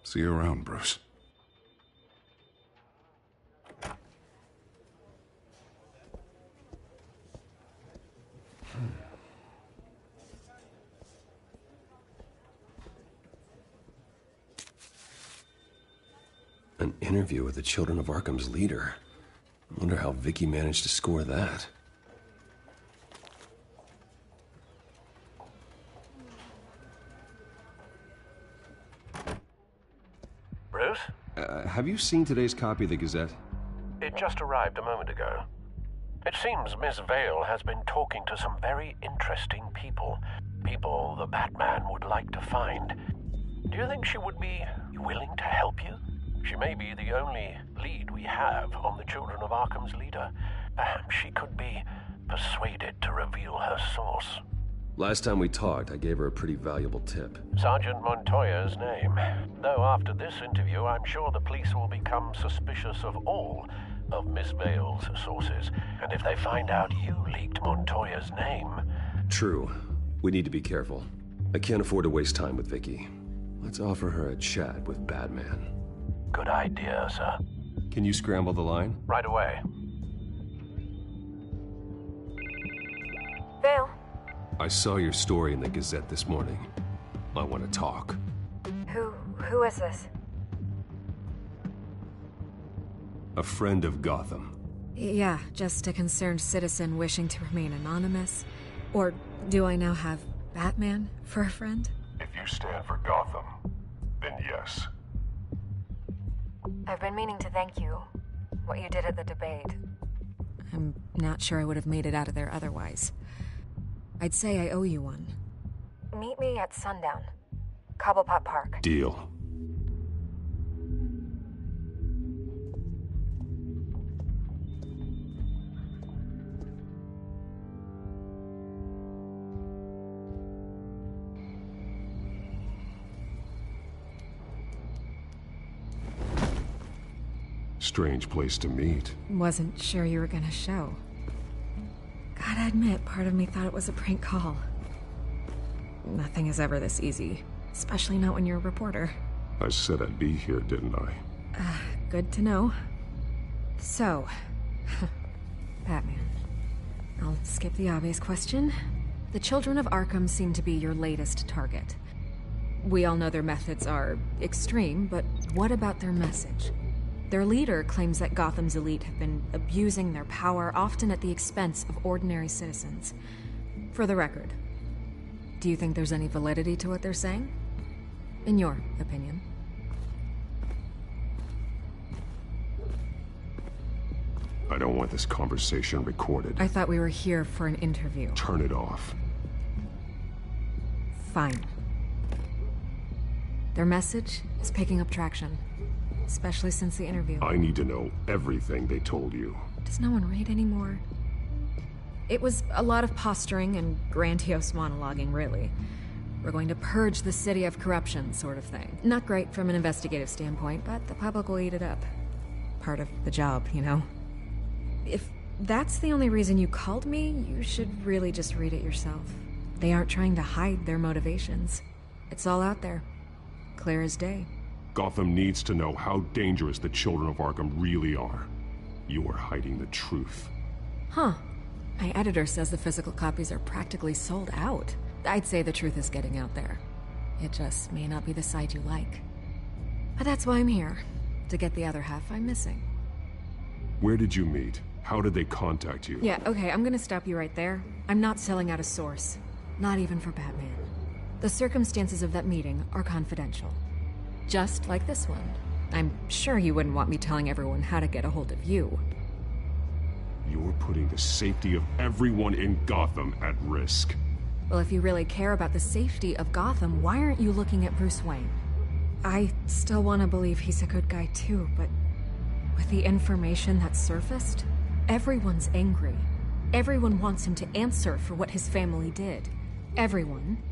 See you around, Bruce. An interview with the Children of Arkham's leader. I wonder how Vicky managed to score that. Bruce? Have you seen today's copy of the Gazette? It just arrived a moment ago. It seems Miss Vale has been talking to some very interesting people. People the Batman would like to find. Do you think she would be willing to help you? She may be the only lead we have on the Children of Arkham's leader. Perhaps she could be persuaded to reveal her source. Last time we talked, I gave her a pretty valuable tip. Sergeant Montoya's name. Though after this interview, I'm sure the police will become suspicious of all of Miss Vale's sources. And if they find out you leaked Montoya's name... True. We need to be careful. I can't afford to waste time with Vicky. Let's offer her a chat with Batman. Good idea, sir. Can you scramble the line? Right away. Vale. I saw your story in the Gazette this morning. I want to talk. Who is this? A friend of Gotham. Yeah, just a concerned citizen wishing to remain anonymous. Or do I now have Batman for a friend? If you stand for Gotham, then yes. I've been meaning to thank you. What you did at the debate. I'm not sure I would have made it out of there otherwise. I'd say I owe you one. Meet me at sundown. Cobblepot Park. Deal. Strange place to meet. Wasn't sure you were gonna show. Gotta admit, part of me thought it was a prank call. Nothing is ever this easy, especially not when you're a reporter. I said I'd be here, didn't I? Good to know. So, Batman. I'll skip the obvious question. The children of Arkham seem to be your latest target. We all know their methods are extreme, but what about their message? Their leader claims that Gotham's elite have been abusing their power, often at the expense of ordinary citizens. For the record, do you think there's any validity to what they're saying? In your opinion? I don't want this conversation recorded. I thought we were here for an interview. Turn it off. Fine. Their message is picking up traction, especially since the interview. I need to know everything they told you. Does no one read anymore? It was a lot of posturing and grandiose monologuing, really. We're going to purge the city of corruption, sort of thing. Not great from an investigative standpoint, but the public will eat it up. Part of the job, you know? If that's the only reason you called me, you should really just read it yourself. They aren't trying to hide their motivations. It's all out there. Clear as day. Gotham needs to know how dangerous the children of Arkham really are. You are hiding the truth. Huh. My editor says the physical copies are practically sold out. I'd say the truth is getting out there. It just may not be the side you like. But that's why I'm here. To get the other half I'm missing. Where did you meet? How did they contact you? Yeah, okay, I'm gonna stop you right there. I'm not selling out a source. Not even for Batman. The circumstances of that meeting are confidential. Just like this one. I'm sure you wouldn't want me telling everyone how to get a hold of you. You're putting the safety of everyone in Gotham at risk. Well, if you really care about the safety of Gotham, why aren't you looking at Bruce Wayne? I still want to believe he's a good guy too, but with the information that surfaced, everyone's angry. Everyone wants him to answer for what his family did. Everyone,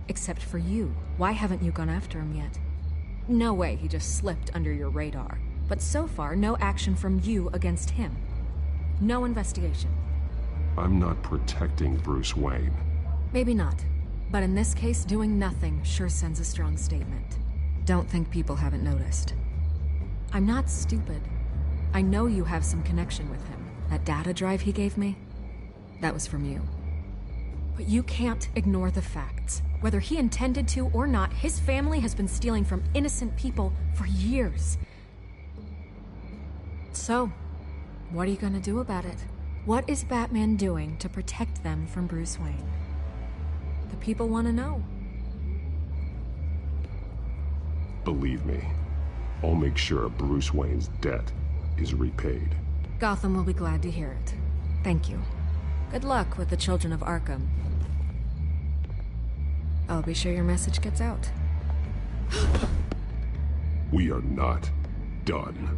except for you. Why haven't you gone after him yet? No way he just slipped under your radar. But so far, no action from you against him. No investigation. I'm not protecting Bruce Wayne. Maybe not. But in this case, doing nothing sure sends a strong statement. Don't think people haven't noticed. I'm not stupid. I know you have some connection with him. That data drive he gave me, that was from you. But you can't ignore the facts. Whether he intended to or not, his family has been stealing from innocent people for years. So, what are you gonna do about it? What is Batman doing to protect them from Bruce Wayne? The people want to know. Believe me, I'll make sure Bruce Wayne's debt is repaid. Gotham will be glad to hear it. Thank you. Good luck with the children of Arkham. I'll be sure your message gets out. We are not done.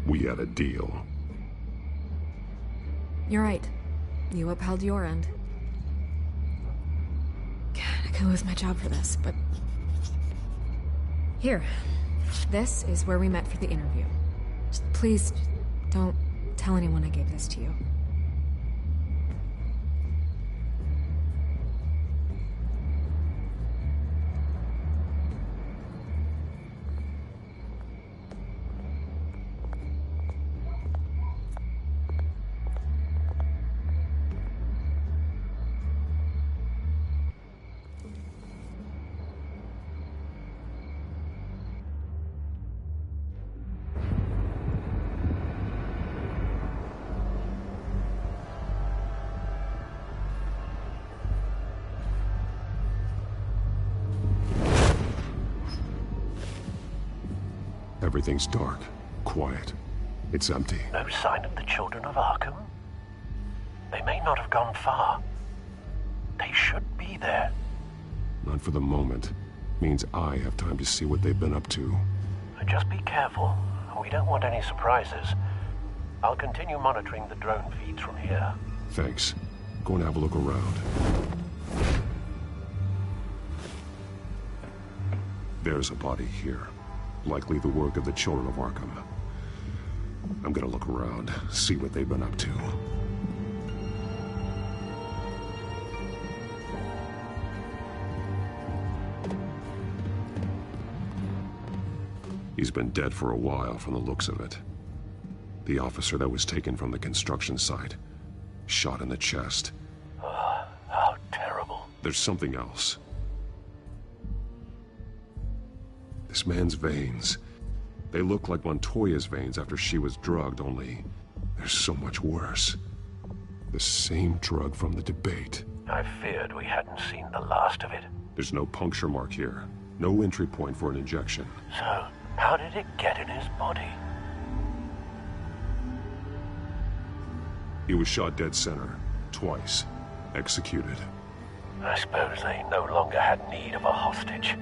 We had a deal. You're right. You upheld your end. God, I could lose my job for this, but... Here. This is where we met for the interview. Just please, don't tell anyone I gave this to you. Everything's dark, quiet. It's empty. No sign of the children of Arkham? They may not have gone far. They should be there. Not for the moment. Means I have time to see what they've been up to. Just be careful. We don't want any surprises. I'll continue monitoring the drone feeds from here. Thanks. Go and have a look around. There's a body here. Likely the work of the children of Arkham. I'm gonna look around, see what they've been up to. He's been dead for a while from the looks of it. The officer that was taken from the construction site. Shot in the chest. How terrible. There's something else. This man's veins. They look like Montoya's veins after she was drugged, only they're so much worse. The same drug from the debate. I feared we hadn't seen the last of it. There's no puncture mark here. No entry point for an injection. So, how did it get in his body? He was shot dead center. Twice. Executed. I suppose they no longer had need of a hostage.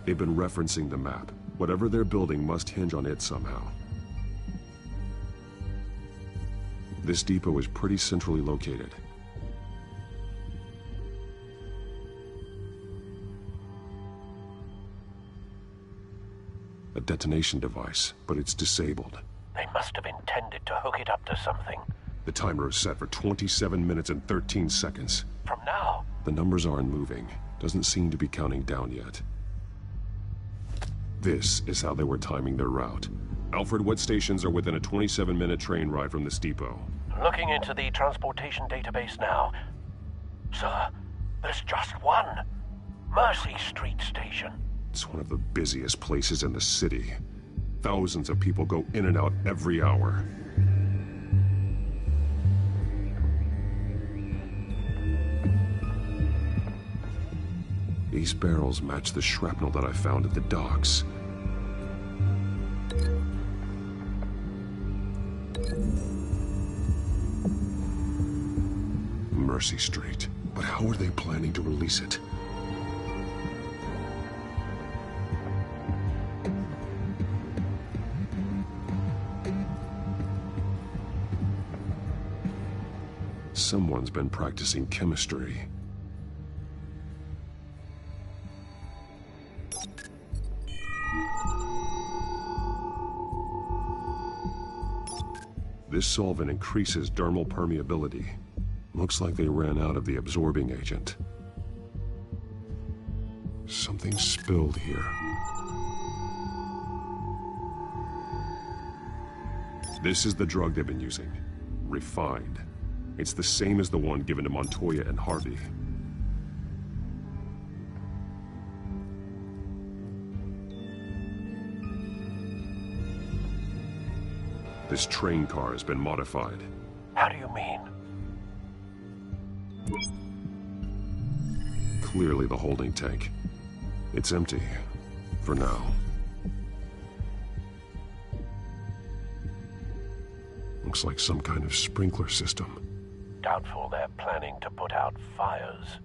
They've been referencing the map. Whatever they're building must hinge on it somehow. This depot is pretty centrally located. A detonation device, but it's disabled. They must have intended to hook it up to something. The timer is set for 27 minutes and 13 seconds. From now? The numbers aren't moving. Doesn't seem to be counting down yet. This is how they were timing their route. Alfred, what stations are within a 27-minute train ride from this depot? Looking into the transportation database now. Sir, there's just one. Mercy Street Station. It's one of the busiest places in the city. Thousands of people go in and out every hour. These barrels match the shrapnel that I found at the docks. Mercy Street. But how are they planning to release it? Someone's been practicing chemistry. This solvent increases dermal permeability. Looks like they ran out of the absorbing agent. Something spilled here. This is the drug they've been using. Refined. It's the same as the one given to Montoya and Harvey. This train car has been modified. How do you mean? Clearly the holding tank. It's empty. For now. Looks like some kind of sprinkler system. Doubtful they're planning to put out fires.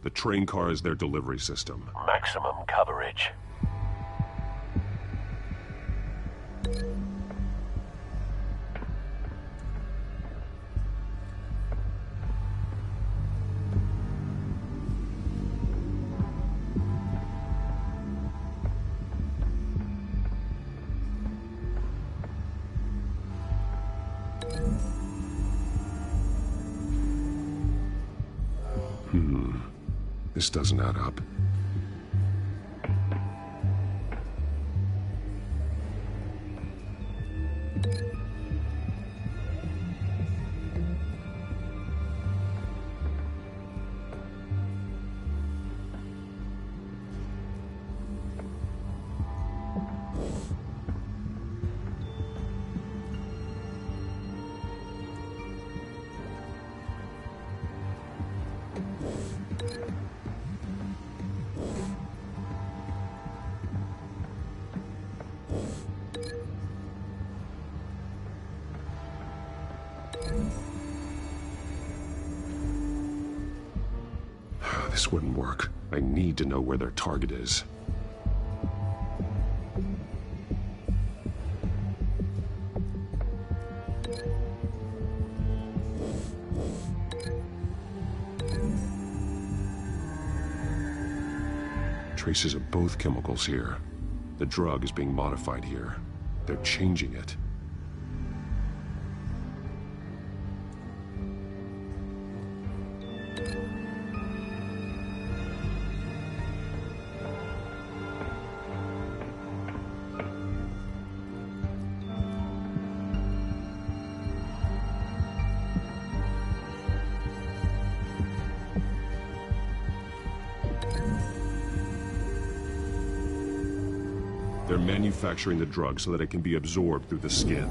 The train car is their delivery system. Maximum coverage. This doesn't add up. This wouldn't work. I need to know where their target is. Traces of both chemicals here. The drug is being modified here. They're changing it. They're manufacturing the drug so that it can be absorbed through the skin.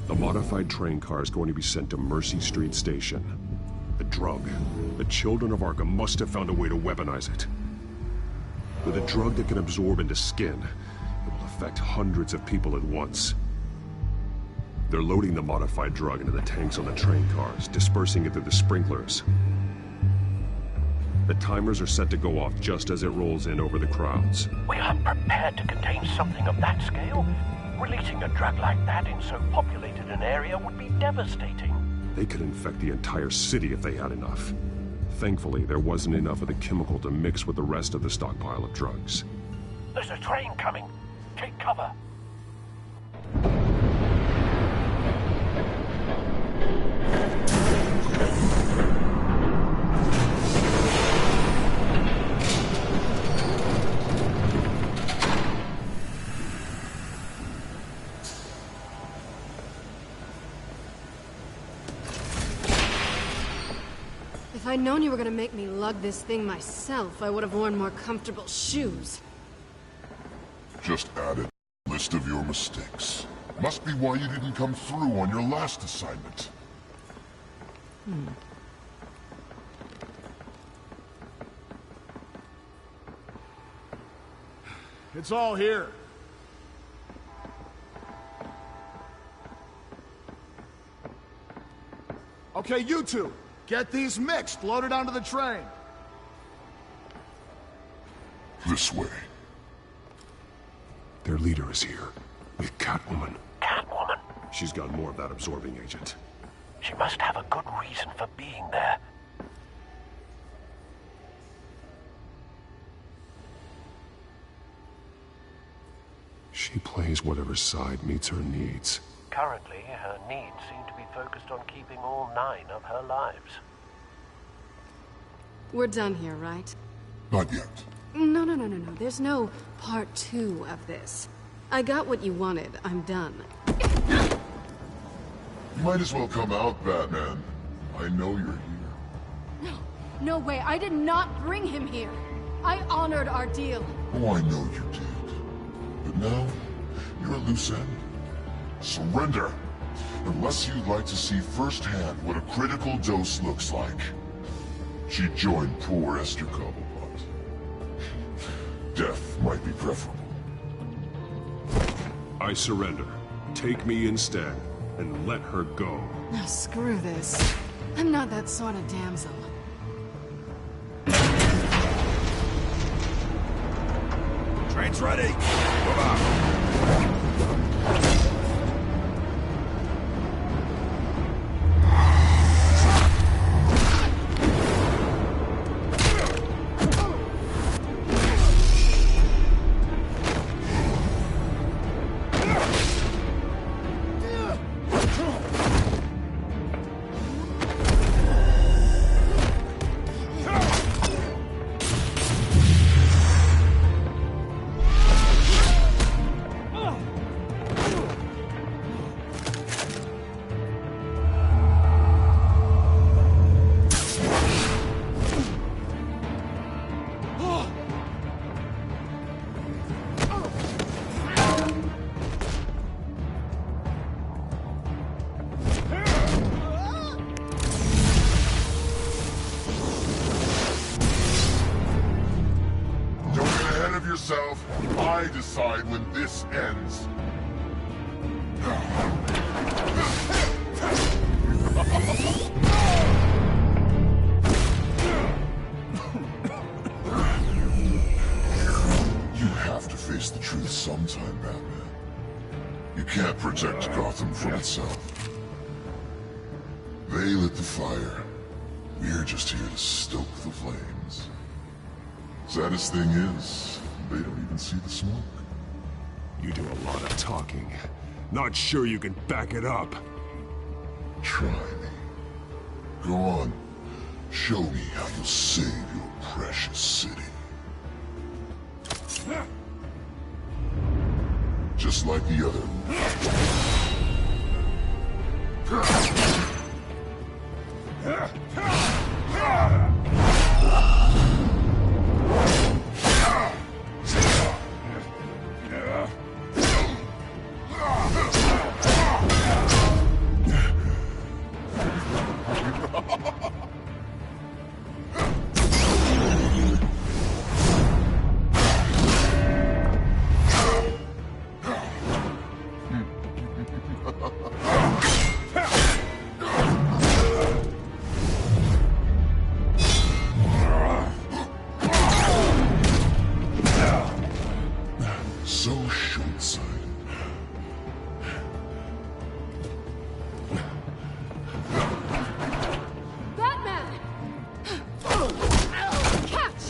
The modified train car is going to be sent to Mercy Street Station. The drug. The children of Arkham must have found a way to weaponize it. With a drug that can absorb into skin, it will affect hundreds of people at once. They're loading the modified drug into the tanks on the train cars, dispersing it through the sprinklers. The timers are set to go off just as it rolls in over the crowds. We aren't prepared to contain something of that scale. Releasing a drug like that in so populated an area would be devastating. They could infect the entire city if they had enough. Thankfully, there wasn't enough of the chemical to mix with the rest of the stockpile of drugs. There's a train coming. Take cover. If I'd known you were gonna make me lug this thing myself, I would have worn more comfortable shoes. Just added list of your mistakes. Must be why you didn't come through on your last assignment. It's all here. Okay, you two, get these mixed, loaded onto the train. This way. Their leader is here, with Catwoman. Catwoman? She's got more of that absorbing agent. She must have a good reason for being there. She plays whatever side meets her needs. Currently, her needs seem to be focused on keeping all 9 of her lives. We're done here, right? Not yet. No. There's no part 2 of this. I got what you wanted. I'm done. You might as well come out, Batman. I know you're here. No way. I did not bring him here. I honored our deal. Oh, I know you did. But now, you're a loose end. Surrender! Unless you'd like to see firsthand what a critical dose looks like. She joined poor Esther Cobblepot. Death might be preferable. I surrender. Take me instead, and let her go. Now screw this. I'm not that sort of damsel. Train's ready. Move out. I decide when this ends. You have to face the truth sometime, Batman. You can't protect Gotham from itself. They lit the fire. We're just here to stoke the flames. Saddest thing is, they don't even see the smoke. You do a lot of talking. Not sure you can back it up. Try me. Go on. Show me how you'll save your precious city. Just like the other. So short-sighted. Batman! Catch!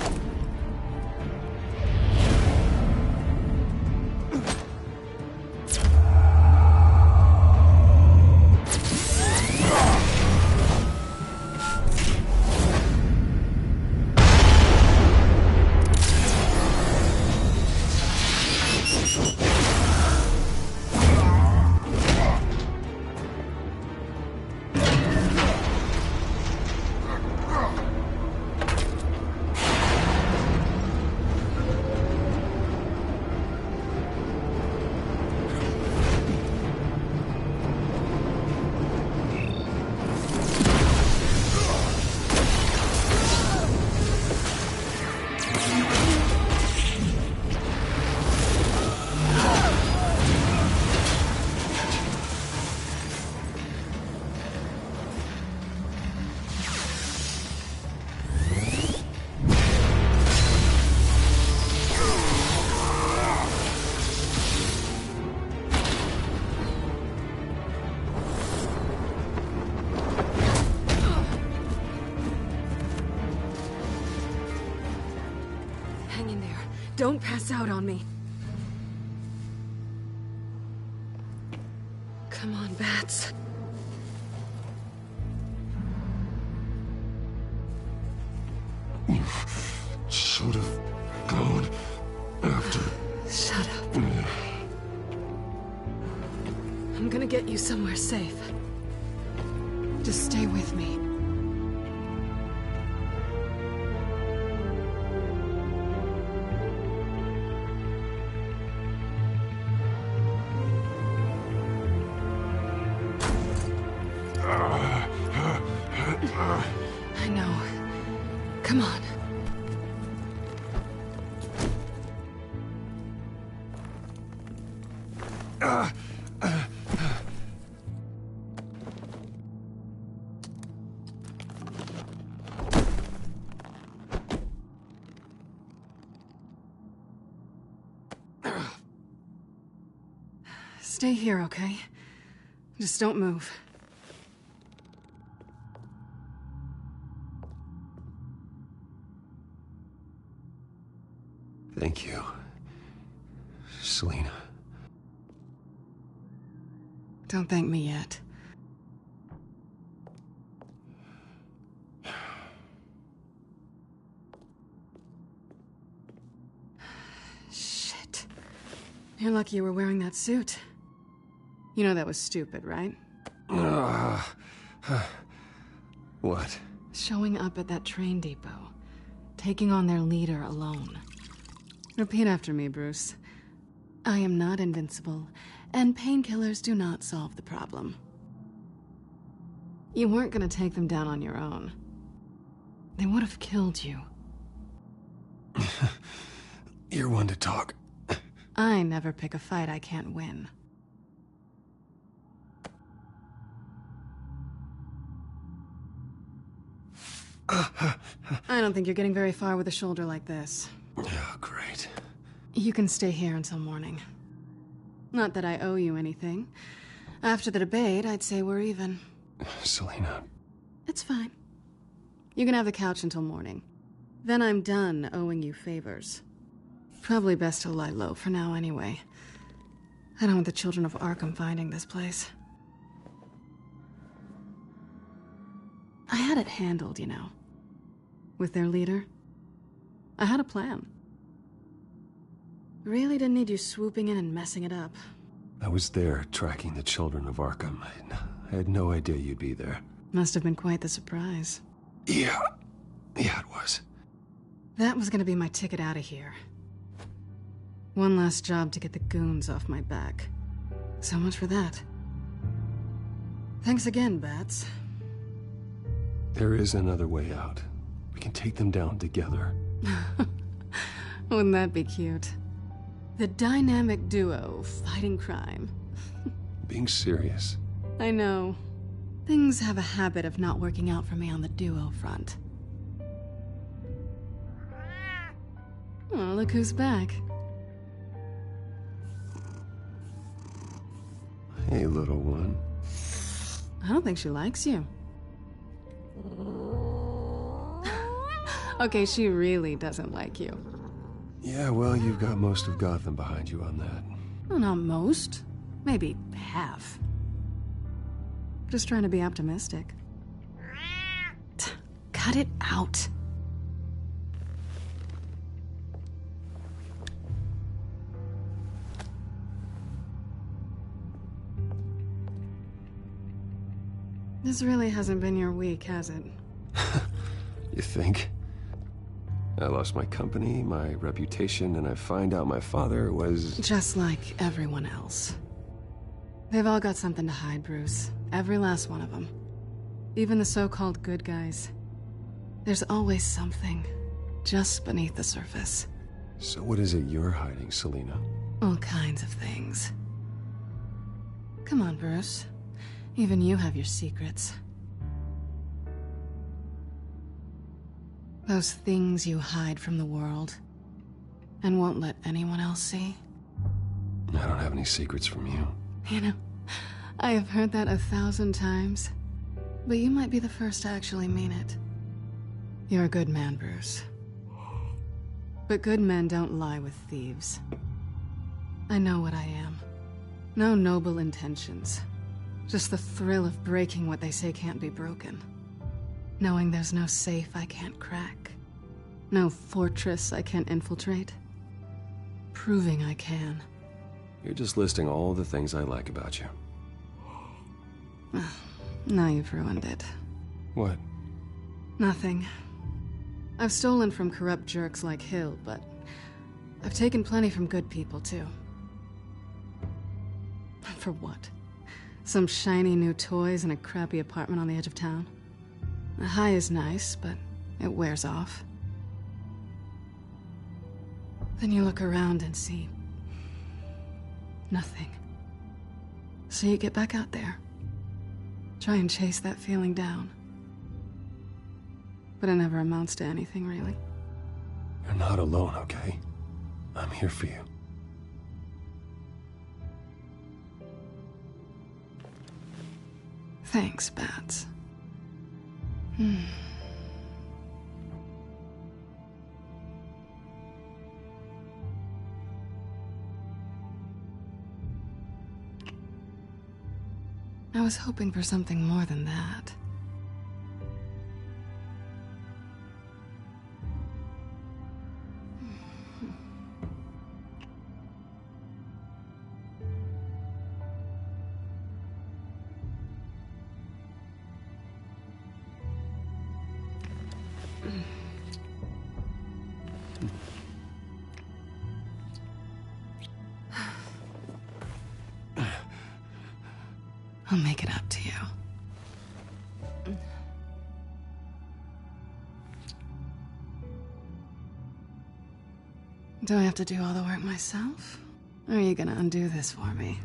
Hang in there. Don't pass out on me. Come on, Bats. You should have gone after. Shut up. I'm gonna get you somewhere safe. Just stay with me. I know. Come on. Stay here, okay? Just don't move. Thank you, Selina. Don't thank me yet. Shit. You're lucky you were wearing that suit. You know that was stupid, right? What? Showing up at that train depot. Taking on their leader alone. Repeat after me, Bruce. I am not invincible, and painkillers do not solve the problem. You weren't gonna take them down on your own. They would have killed you. You're one to talk. I never pick a fight I can't win. I don't think you're getting very far with a shoulder like this. Oh, great. You can stay here until morning. Not that I owe you anything. After the debate, I'd say we're even. Selina. It's fine. You can have the couch until morning. Then I'm done owing you favors. Probably best to lie low for now anyway. I don't want the children of Arkham finding this place. I had it handled, you know. With their leader. I had a plan. Really didn't need you swooping in and messing it up. I was there tracking the children of Arkham. I had no idea you'd be there. Must have been quite the surprise. Yeah. Yeah, it was. That was gonna be my ticket out of here. One last job to get the goons off my back. So much for that. Thanks again, Bats. There is another way out. We can take them down together. Wouldn't that be cute? The dynamic duo fighting crime. Being serious. I know. Things have a habit of not working out for me on the duo front. Oh, look who's back. Hey, little one. I don't think she likes you. Okay, she really doesn't like you. Yeah, well, you've got most of Gotham behind you on that. Well, not most. Maybe half. Just trying to be optimistic. Cut it out. This really hasn't been your week, has it? You think? I lost my company, my reputation, and I find out my father was... Just like everyone else. They've all got something to hide, Bruce. Every last one of them. Even the so-called good guys. There's always something, just beneath the surface. So what is it you're hiding, Selina? All kinds of things. Come on, Bruce. Even you have your secrets. Those things you hide from the world, and won't let anyone else see. I don't have any secrets from you. You know, I have heard that 1,000 times, but you might be the first to actually mean it. You're a good man, Bruce. But good men don't lie with thieves. I know what I am. No noble intentions. Just the thrill of breaking what they say can't be broken. Knowing there's no safe I can't crack. No fortress I can't infiltrate. Proving I can. You're just listing all the things I like about you. Now you've ruined it. What? Nothing. I've stolen from corrupt jerks like Hill, but I've taken plenty from good people, too. For what? Some shiny new toys and a crappy apartment on the edge of town? The high is nice, but it wears off. Then you look around and see nothing. So you get back out there. Try and chase that feeling down. But it never amounts to anything, really. You're not alone, okay? I'm here for you. Thanks, Bats. I was hoping for something more than that. I'll make it up to you. Do I have to do all the work myself? Or are you gonna undo this for me?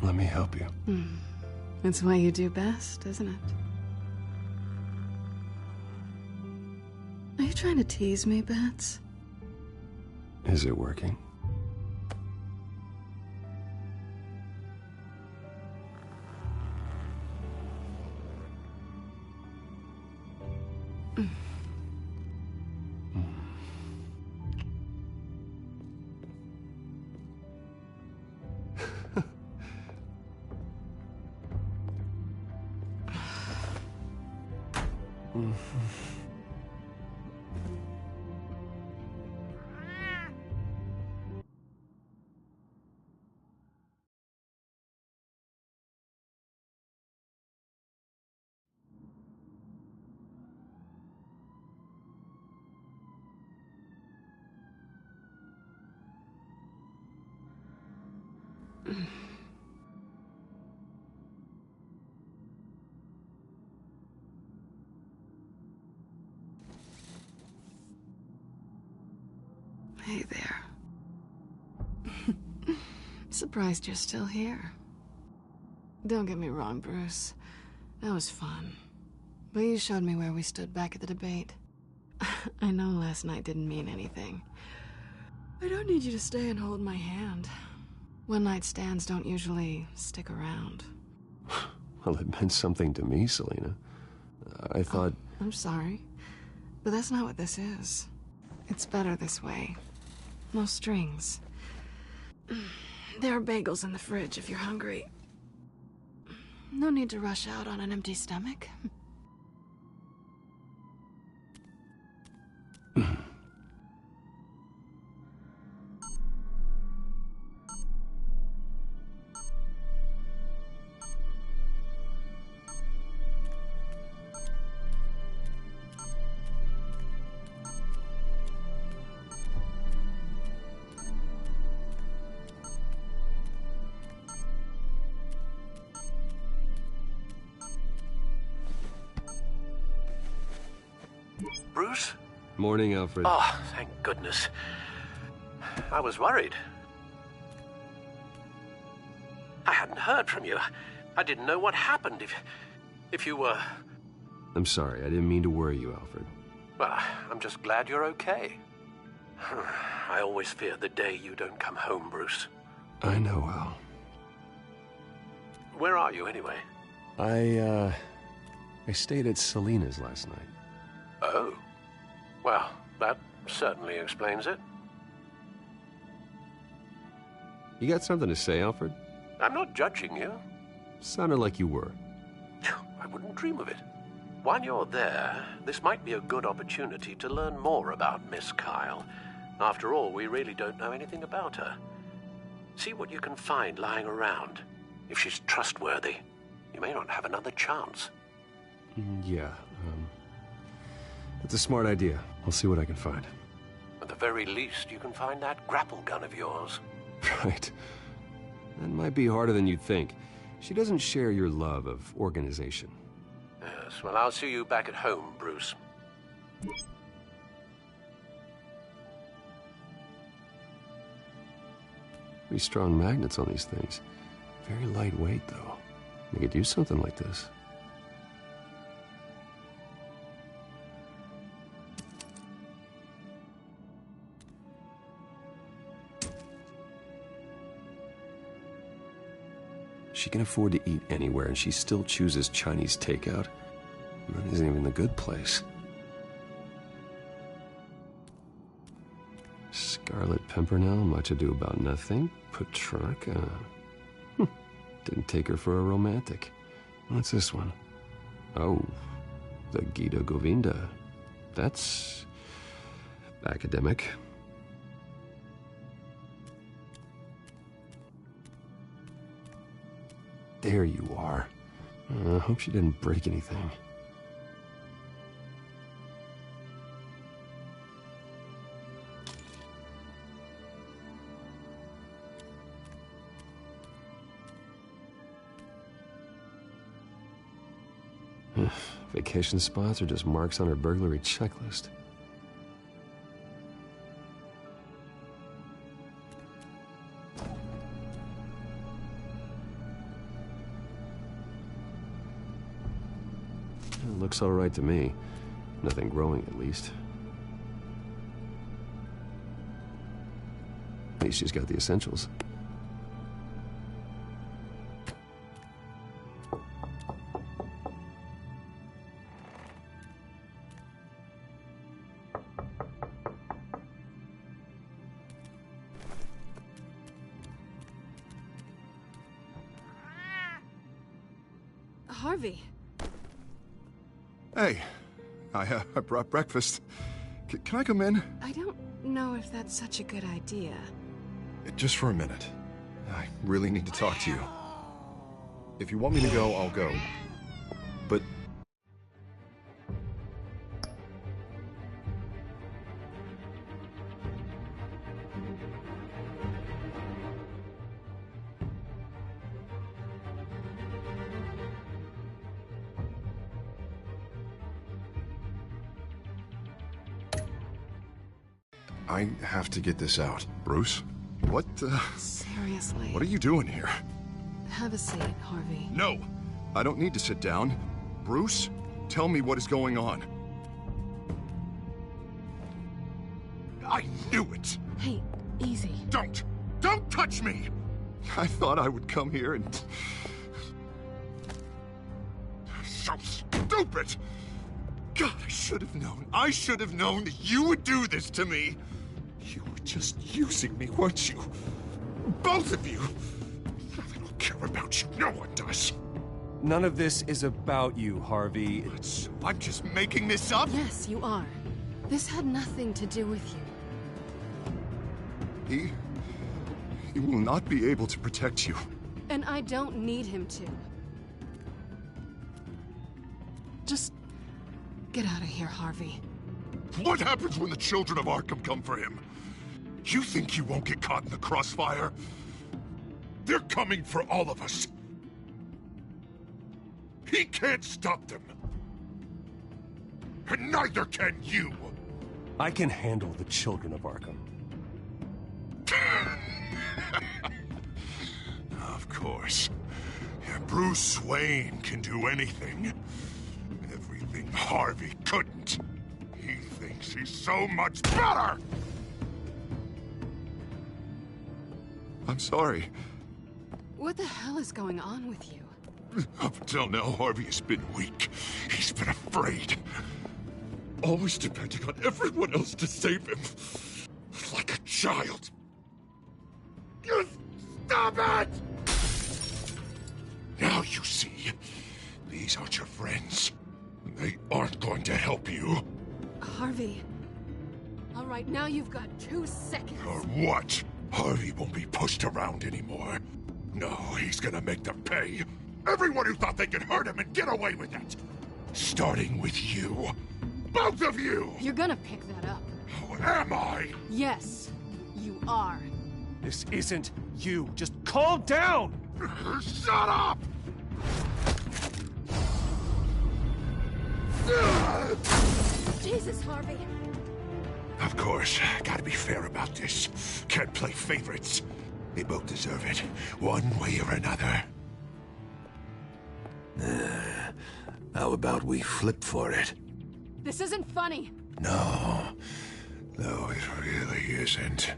Let me help you. It's what you do best, isn't it? Are you trying to tease me, Bats? Is it working? Hey there. Surprised you're still here. Don't get me wrong, Bruce. That was fun. But you showed me where we stood back at the debate. I know last night didn't mean anything. I don't need you to stay and hold my hand. One-night stands don't usually stick around. Well, it meant something to me, Selina. I thought... I'm sorry, but that's not what this is. It's better this way. No strings. There are bagels in the fridge if you're hungry. No need to rush out on an empty stomach. Bruce? Morning, Alfred. Oh, thank goodness. I was worried. I hadn't heard from you. I didn't know what happened if you were... I'm sorry, I didn't mean to worry you, Alfred. Well, I'm just glad you're okay. I always fear the day you don't come home, Bruce. I know, Al. Where are you, anyway? I stayed at Selina's last night. Oh. Well, that certainly explains it. You got something to say, Alfred? I'm not judging you. Sounded like you were. I wouldn't dream of it. While you're there, this might be a good opportunity to learn more about Miss Kyle. After all, we really don't know anything about her. See what you can find lying around. If she's trustworthy, you may not have another chance. Yeah, that's a smart idea. I'll see what I can find. At the very least, you can find that grapple gun of yours. Right. That might be harder than you'd think. She doesn't share your love of organization. Yes, well, I'll see you back at home, Bruce. Pretty strong magnets on these things. Very lightweight, though. They could use something like this. She can afford to eat anywhere, and she still chooses Chinese takeout. And that isn't even the good place. Scarlet Pimpernel, much ado about nothing. Petrarca. Didn't take her for a romantic. What's this one? Oh, the Gita Govinda. That's academic. There you are. I hope she didn't break anything. Vacation spots are just marks on her burglary checklist. It looks all right to me. Nothing growing, at least. At least she's got the essentials. Harvey. Hey, I brought breakfast. Can I come in? I don't know if that's such a good idea. Just for a minute. I really need to talk to you. If you want me to go, I'll go. But... I have to get this out. Bruce? What, Seriously. What are you doing here? Have a seat, Harvey. No! I don't need to sit down. Bruce, tell me what is going on. I knew it! Hey, easy. Don't! Don't touch me! I thought I would come here and... So stupid! God, I should have known. I should have known that you would do this to me. You were just using me, weren't you? Both of you! I don't care about you. No one does. None of this is about you, Harvey. So I'm just making this up? Yes, you are. This had nothing to do with you. He will not be able to protect you. And I don't need him to. Just get out of here, Harvey. What happens when the children of Arkham come for him? You think you won't get caught in the crossfire? They're coming for all of us. He can't stop them. And neither can you. I can handle the children of Arkham. Of course. Yeah, Bruce Wayne can do anything. Everything Harvey couldn't. He thinks he's so much better! I'm sorry. What the hell is going on with you? Up until now, Harvey has been weak. He's been afraid. Always depending on everyone else to save him. Like a child. You stop it! Now you see. These aren't your friends. They aren't going to help you. Harvey. All right, now you've got 2 seconds. Or what? Harvey won't be pushed around anymore. No, he's gonna make them pay. Everyone who thought they could hurt him and get away with it. Starting with you. Both of you! You're gonna pick that up. Oh, am I? Yes, you are. This isn't you. Just calm down! Shut up! Jesus, Harvey. Of course, gotta be fair about this. Can't play favorites. They both deserve it, one way or another. How about we flip for it? This isn't funny. No, it really isn't.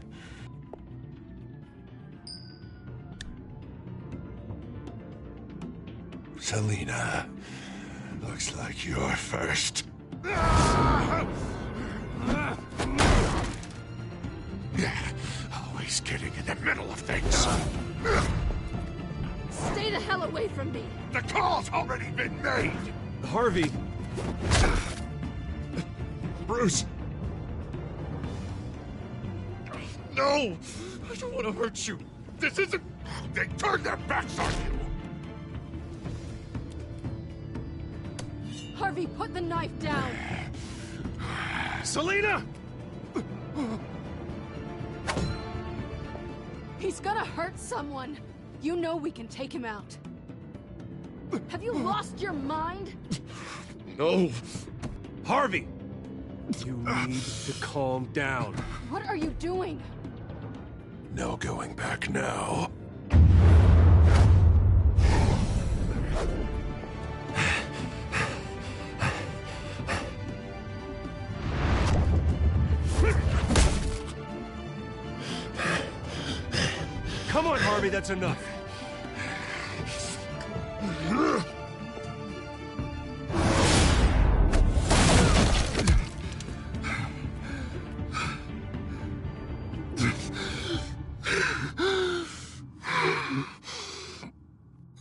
Selina, looks like you're first. Yeah, always getting in the middle of things. Stay the hell away from me. The call's already been made. Harvey. Bruce. No, I don't want to hurt you. This isn't... They turned their backs on you. Harvey, put the knife down. Selina! He's gonna hurt someone. You know we can take him out. Have you lost your mind? No. Harvey! You need to calm down. What are you doing? No going back now. Come on, Harvey, that's enough.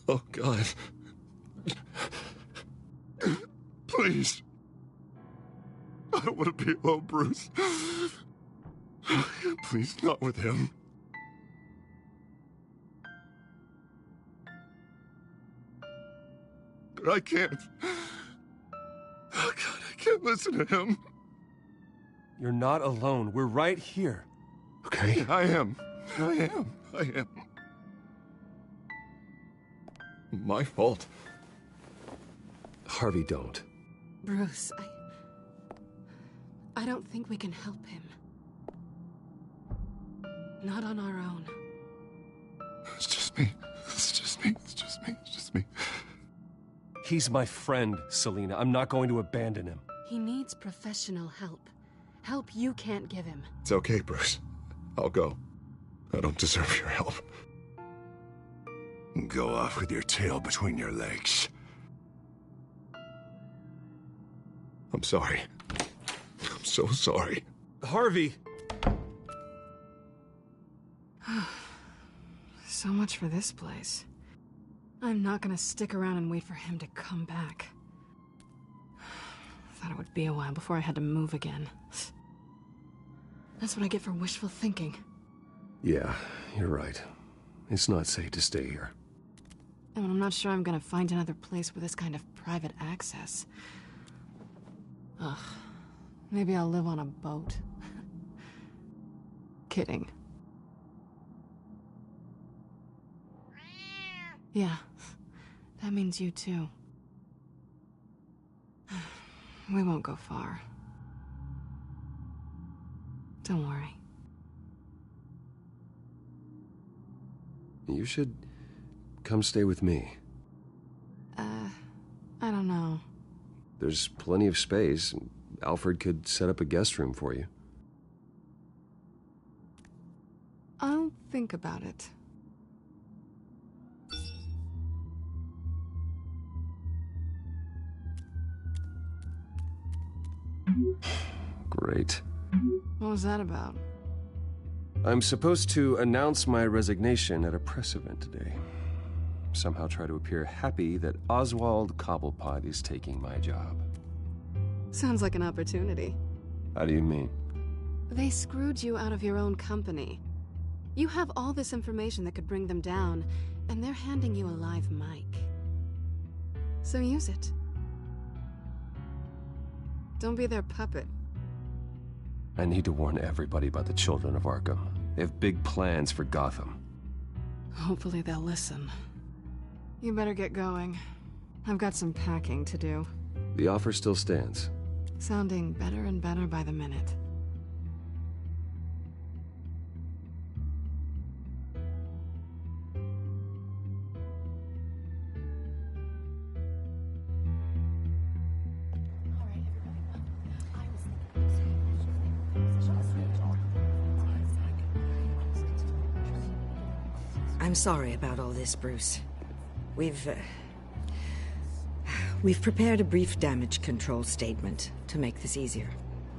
Oh, God. Please. I don't want to be alone, Bruce. Please, not with him. But I can't. Oh, God, I can't listen to him. You're not alone. We're right here. Okay, I am. My fault. Harvey, don't. Bruce, I don't think we can help him. Not on our own. It's just me. He's my friend, Selina. I'm not going to abandon him. He needs professional help. Help you can't give him. It's okay, Bruce. I'll go. I don't deserve your help. Go off with your tail between your legs. I'm sorry. I'm so sorry. Harvey! So much for this place. I'm not gonna stick around and wait for him to come back. Thought it would be a while before I had to move again. That's what I get for wishful thinking. Yeah, you're right. It's not safe to stay here. And I'm not sure I'm gonna find another place with this kind of private access. Ugh. Maybe I'll live on a boat. Kidding. Yeah, that means you too. We won't go far. Don't worry. You should come stay with me. I don't know. There's plenty of space. Alfred could set up a guest room for you. I'll think about it. Great. What was that about? I'm supposed to announce my resignation at a press event today. Somehow try to appear happy that Oswald Cobblepot is taking my job. Sounds like an opportunity. How do you mean? They screwed you out of your own company. You have all this information that could bring them down, and they're handing you a live mic. So use it. Don't be their puppet. I need to warn everybody about the children of Arkham. They have big plans for Gotham. Hopefully they'll listen. You better get going. I've got some packing to do. The offer still stands. Sounding better and better by the minute. I'm sorry about all this, Bruce. We've prepared a brief damage control statement to make this easier.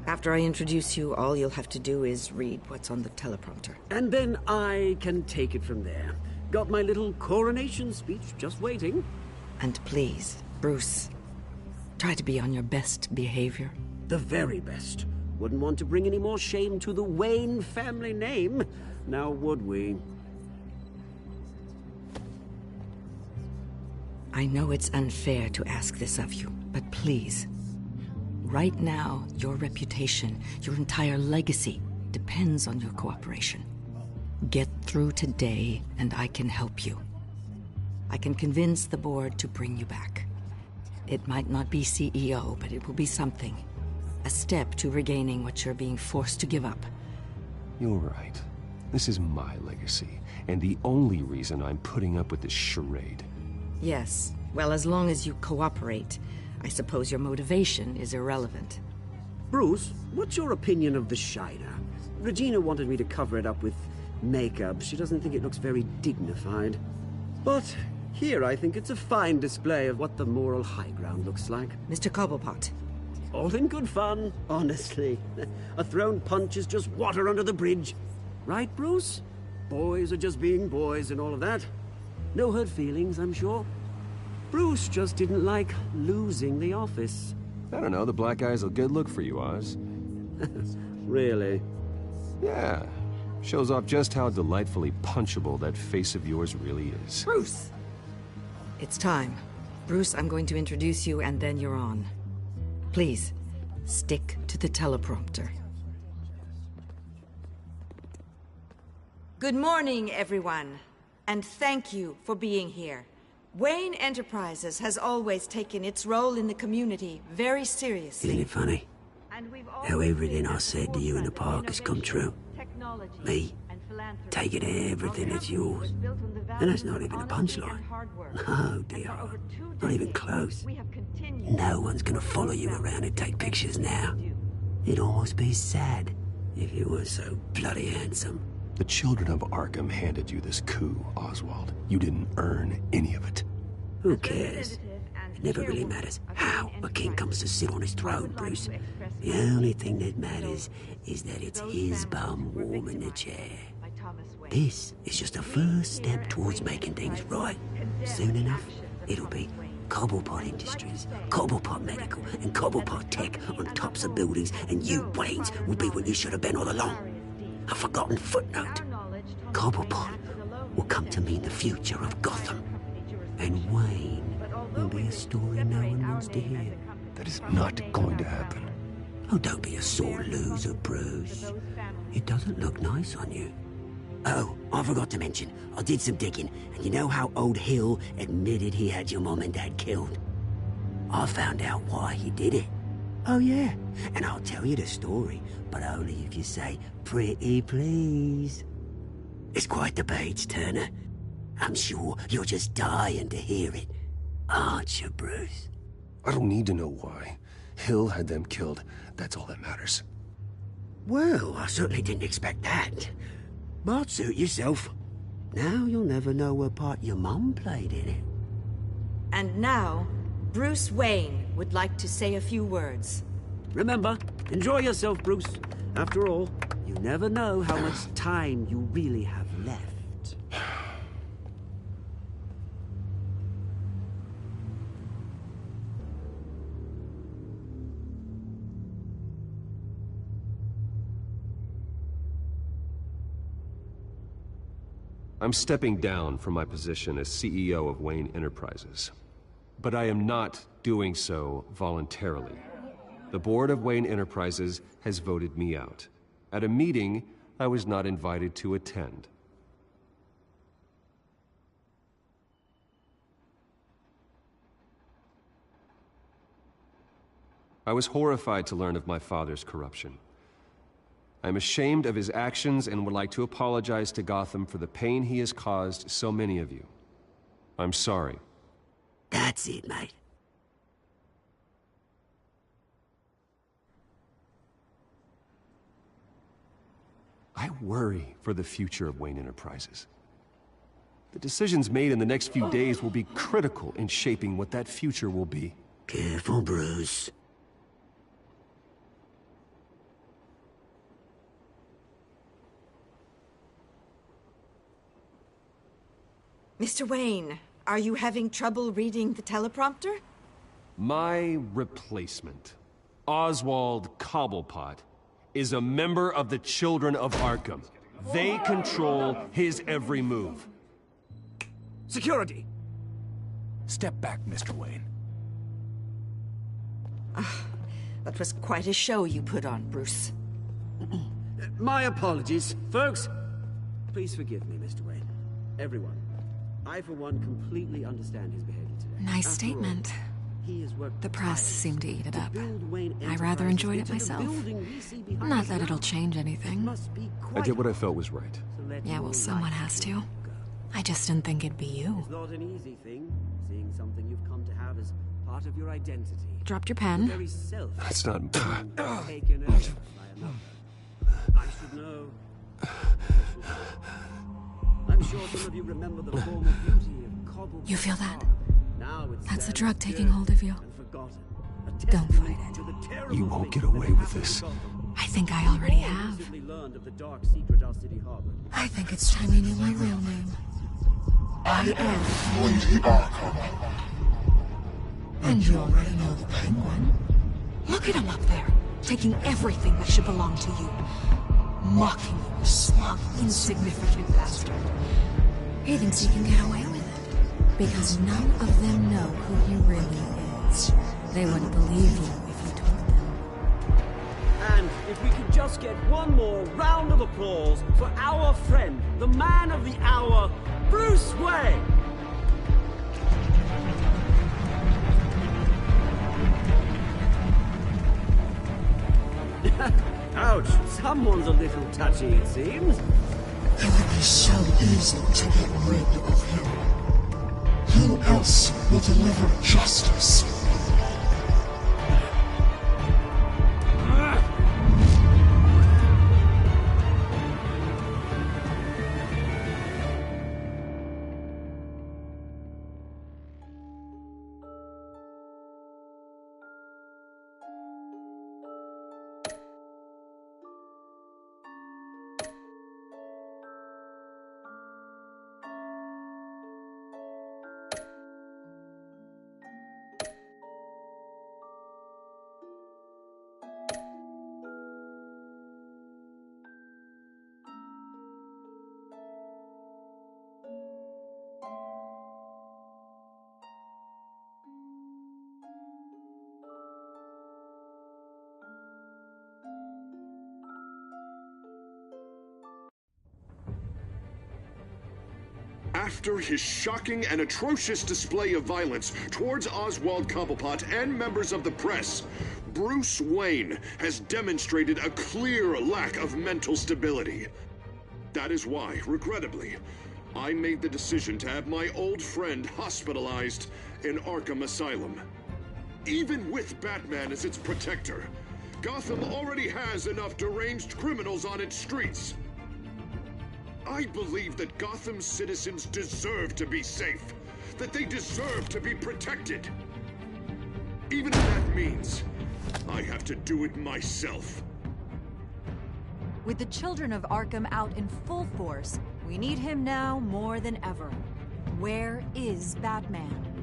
After I introduce you, all you'll have to do is read what's on the teleprompter. And then I can take it from there. Got my little coronation speech just waiting. And please, Bruce, try to be on your best behavior. The very best. Wouldn't want to bring any more shame to the Wayne family name, now would we? I know it's unfair to ask this of you, but please. Right now, your reputation, your entire legacy, depends on your cooperation. Get through today, and I can help you. I can convince the board to bring you back. It might not be CEO, but it will be something. A step to regaining what you're being forced to give up. You're right. This is my legacy, and the only reason I'm putting up with this charade. Yes. Well, as long as you cooperate, I suppose your motivation is irrelevant. Bruce, what's your opinion of the Shiner? Regina wanted me to cover it up with makeup, she doesn't think it looks very dignified. But here I think it's a fine display of what the moral high ground looks like. Mr. Cobblepot. All in good fun, honestly. A thrown punch is just water under the bridge. Right, Bruce? Boys are just being boys and all of that. No hurt feelings, I'm sure. Bruce just didn't like losing the office. I don't know, the black eye's a good look for you, Oz. Really? Yeah. Shows off just how delightfully punchable that face of yours really is. Bruce! It's time. Bruce, I'm going to introduce you and then you're on. Please, stick to the teleprompter. Good morning, everyone. And thank you for being here. Wayne Enterprises has always taken its role in the community very seriously. Isn't it funny? How everything I said to you in the park has come true. Me, taking everything that's yours. And that's not even a punchline. No, dear. Not even close. No one's gonna follow you around and take pictures now. It'd almost be sad if you were so bloody handsome. The children of Arkham handed you this coup, Oswald. You didn't earn any of it. Who cares? It never really matters how a king comes to sit on his throne, Bruce. The only thing that matters is that it's his bum warm in the chair. This is just a first step towards making things right. Soon enough, it'll be Cobblepot Industries, Cobblepot Medical, and Cobblepot Tech on tops of buildings, and you, Waynes, will be what you should have been all along. A forgotten footnote. Cobblepot will come to mean the future of Gotham. And Wayne will be a story no one wants to hear. That is not going to happen. Oh, don't be a sore loser, Bruce. It doesn't look nice on you. Oh, I forgot to mention, I did some digging, and you know how old Hill admitted he had your mom and dad killed? I found out why he did it. Oh yeah, and I'll tell you the story, but only if you say, pretty please. It's quite the page, Turner. I'm sure you're just dying to hear it, aren't you, Bruce? I don't need to know why. Hill had them killed. That's all that matters. Well, I certainly didn't expect that. But suit yourself. Now you'll never know what part your mum played in it. And now, Bruce Wayne would like to say a few words. Remember, enjoy yourself, Bruce. After all, you never know how much time you really have left. I'm stepping down from my position as CEO of Wayne Enterprises. But I am not doing so voluntarily. The board of Wayne Enterprises has voted me out. At a meeting I was not invited to attend. I was horrified to learn of my father's corruption. I'm ashamed of his actions and would like to apologize to Gotham for the pain he has caused so many of you. I'm sorry. That's it, mate. I worry for the future of Wayne Enterprises. The decisions made in the next few days will be critical in shaping what that future will be. Careful, Bruce. Mr. Wayne, are you having trouble reading the teleprompter? My replacement, Oswald Cobblepot, is a member of the Children of Arkham. They control his every move. Security! Step back, Mr. Wayne. That was quite a show you put on, Bruce. My apologies, folks. Please forgive me, Mr. Wayne. Everyone. I, for one, completely understand his behavior today. Nice statement. The press seemed to eat it up. I rather enjoyed it myself. Not that it'll change anything. I did what I felt was right. Yeah, well, someone has to. I just didn't think it'd be you. It's not an easy thing, seeing something you've come to have as part of your identity. Dropped your pen. Very self. That's not... Taken over by another. I should know. I'm sure some of you remember the former beauty of cobble. You feel that? Now it's That's the dead, drug taking hold of you. and forgotten. Don't fight it. You won't get away with this. I think I already have. Learned of the dark secret our city harbored. I think it's time you knew my real name. I am Lady Arkham. And you already know the Penguin. Look at him up there, taking everything that should belong to you. Mocking you, smug, insignificant bastard. He thinks he can get away with it. Because none of them know who he really is. They wouldn't believe you if you told them. And if we could just get one more round of applause for our friend, the man of the hour, Bruce Wayne! Ouch, someone's a little touchy, it seems. It would be so easy to get rid of him. Who else will deliver justice? After his shocking and atrocious display of violence towards Oswald Cobblepot and members of the press, Bruce Wayne has demonstrated a clear lack of mental stability. That is why, regrettably, I made the decision to have my old friend hospitalized in Arkham Asylum. Even with Batman as its protector, Gotham already has enough deranged criminals on its streets. I believe that Gotham's citizens deserve to be safe, that they deserve to be protected. Even if that means I have to do it myself. With the children of Arkham out in full force, we need him now more than ever. Where is Batman?